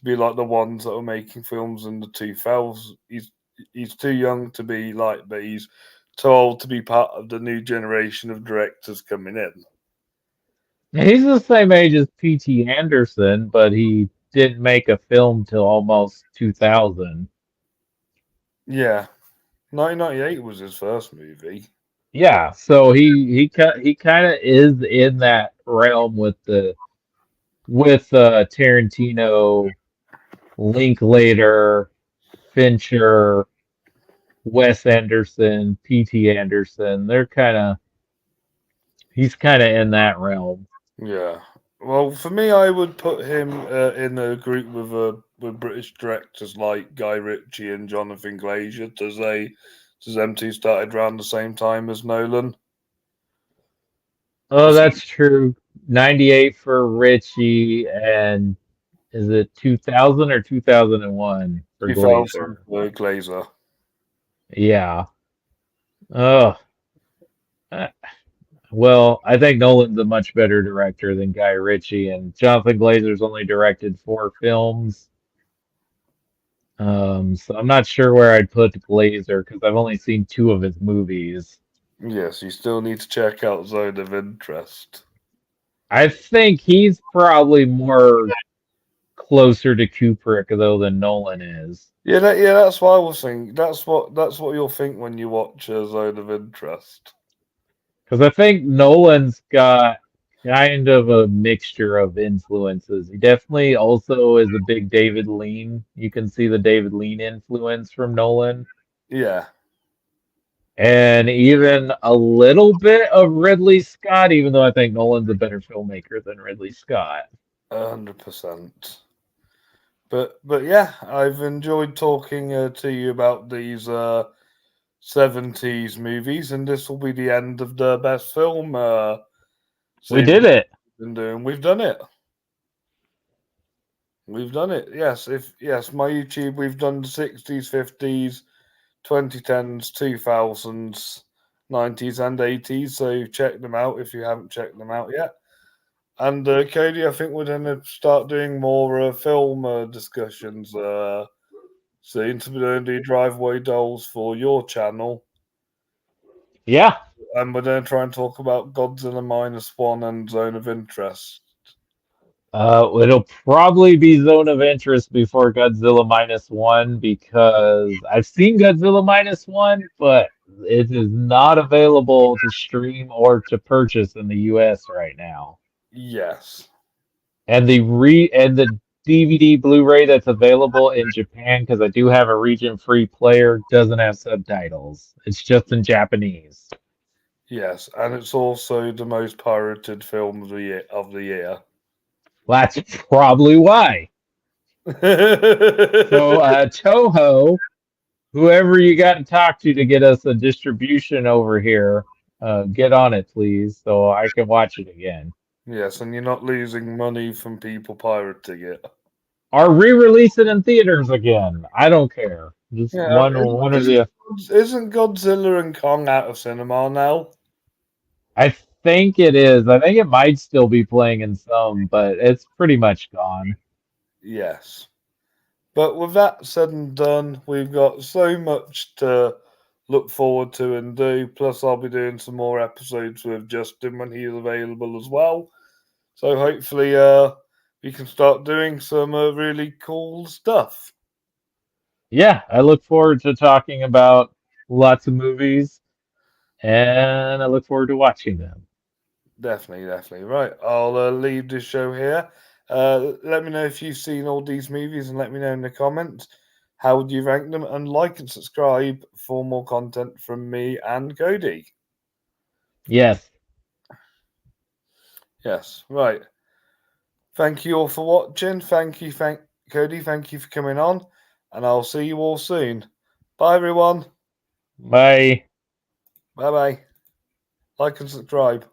be like the ones that are making films in the 2000s. He's too young to be like, but he's too old to be part of the new generation of directors coming in. He's the same age as P.T. Anderson, but he didn't make a film till almost 2000. Yeah, 1998 was his first movie. Yeah, so he kind of is in that realm with the with Tarantino, Linklater, Fincher, Wes Anderson, P.T. Anderson. He's kind of in that realm. Yeah. Well, for me, I would put him in a group with British directors like Guy Ritchie and Jonathan Glazer Does M2 started around the same time as Nolan? Oh, that's true. 98 for Ritchie, and is it 2000 or 2001 for 2000 Glazer? for Glazer. Yeah. Oh, uh, well, I think Nolan's a much better director than Guy Ritchie, and Jonathan Glazer's only directed 4 films. So I'm not sure where I'd put Glazer because I've only seen 2 of his movies. Yes, you still need to check out Zone of Interest. I think he's probably more closer to Kubrick though than Nolan is. Yeah, that's what I was thinking. That's what you'll think when you watch Zone of Interest. Because I think Nolan's got kind of a mixture of influences. He definitely also is a big David Lean. You can see the David Lean influence from Nolan. Yeah, And even a little bit of Ridley Scott, even though I think Nolan's a better filmmaker than Ridley Scott. 100%. But yeah, I've enjoyed talking to you about these 70s movies, and this will be the end of the best film We series did it. we've been doing. We've done it. We've done it. Yes, my YouTube. We've done the 60s, 50s, 2010s, 2000s, 90s, and 80s. So check them out if you haven't checked them out yet. And Cody, I think we're going to start doing more film discussions soon. So we're going to do Driveway Dolls for your channel. Yeah. And we're going to try and talk about Godzilla -1 and Zone of Interest. It'll probably be Zone of Interest before Godzilla -1 because I've seen Godzilla -1, but it is not available to stream or to purchase in the US right now. Yes. And the DVD Blu-ray that's available in Japan, because I do have a region-free player, doesn't have subtitles. It's just in Japanese. Yes, and it's also the most pirated film of the year. That's probably why. So, Toho, whoever you got to talk to get us a distribution over here, get on it, please, so I can watch it again. Yes, and you're not losing money from people pirating it. Or re-release it in theaters again. I don't care. Just Yeah, one or the. isn't Godzilla and Kong out of cinema now? I think it is. I think it might still be playing in some, but it's pretty much gone. Yes. But with that said and done, we've got so much to look forward to and do. Plus, I'll be doing some more episodes with Justin when he's available as well. So hopefully, we can start doing some really cool stuff. Yeah, I look forward to talking about lots of movies, and I look forward to watching them. Definitely. Right, I'll leave this show here. Let me know if you've seen all these movies and let me know in the comments. How would you rank them? And like and subscribe for more content from me and Cody. Yes. Yes, right. Thank you all for watching. Thank Cody. Thank you for coming on, and I'll see you all soon. Bye, everyone. Bye. Bye. Like and subscribe.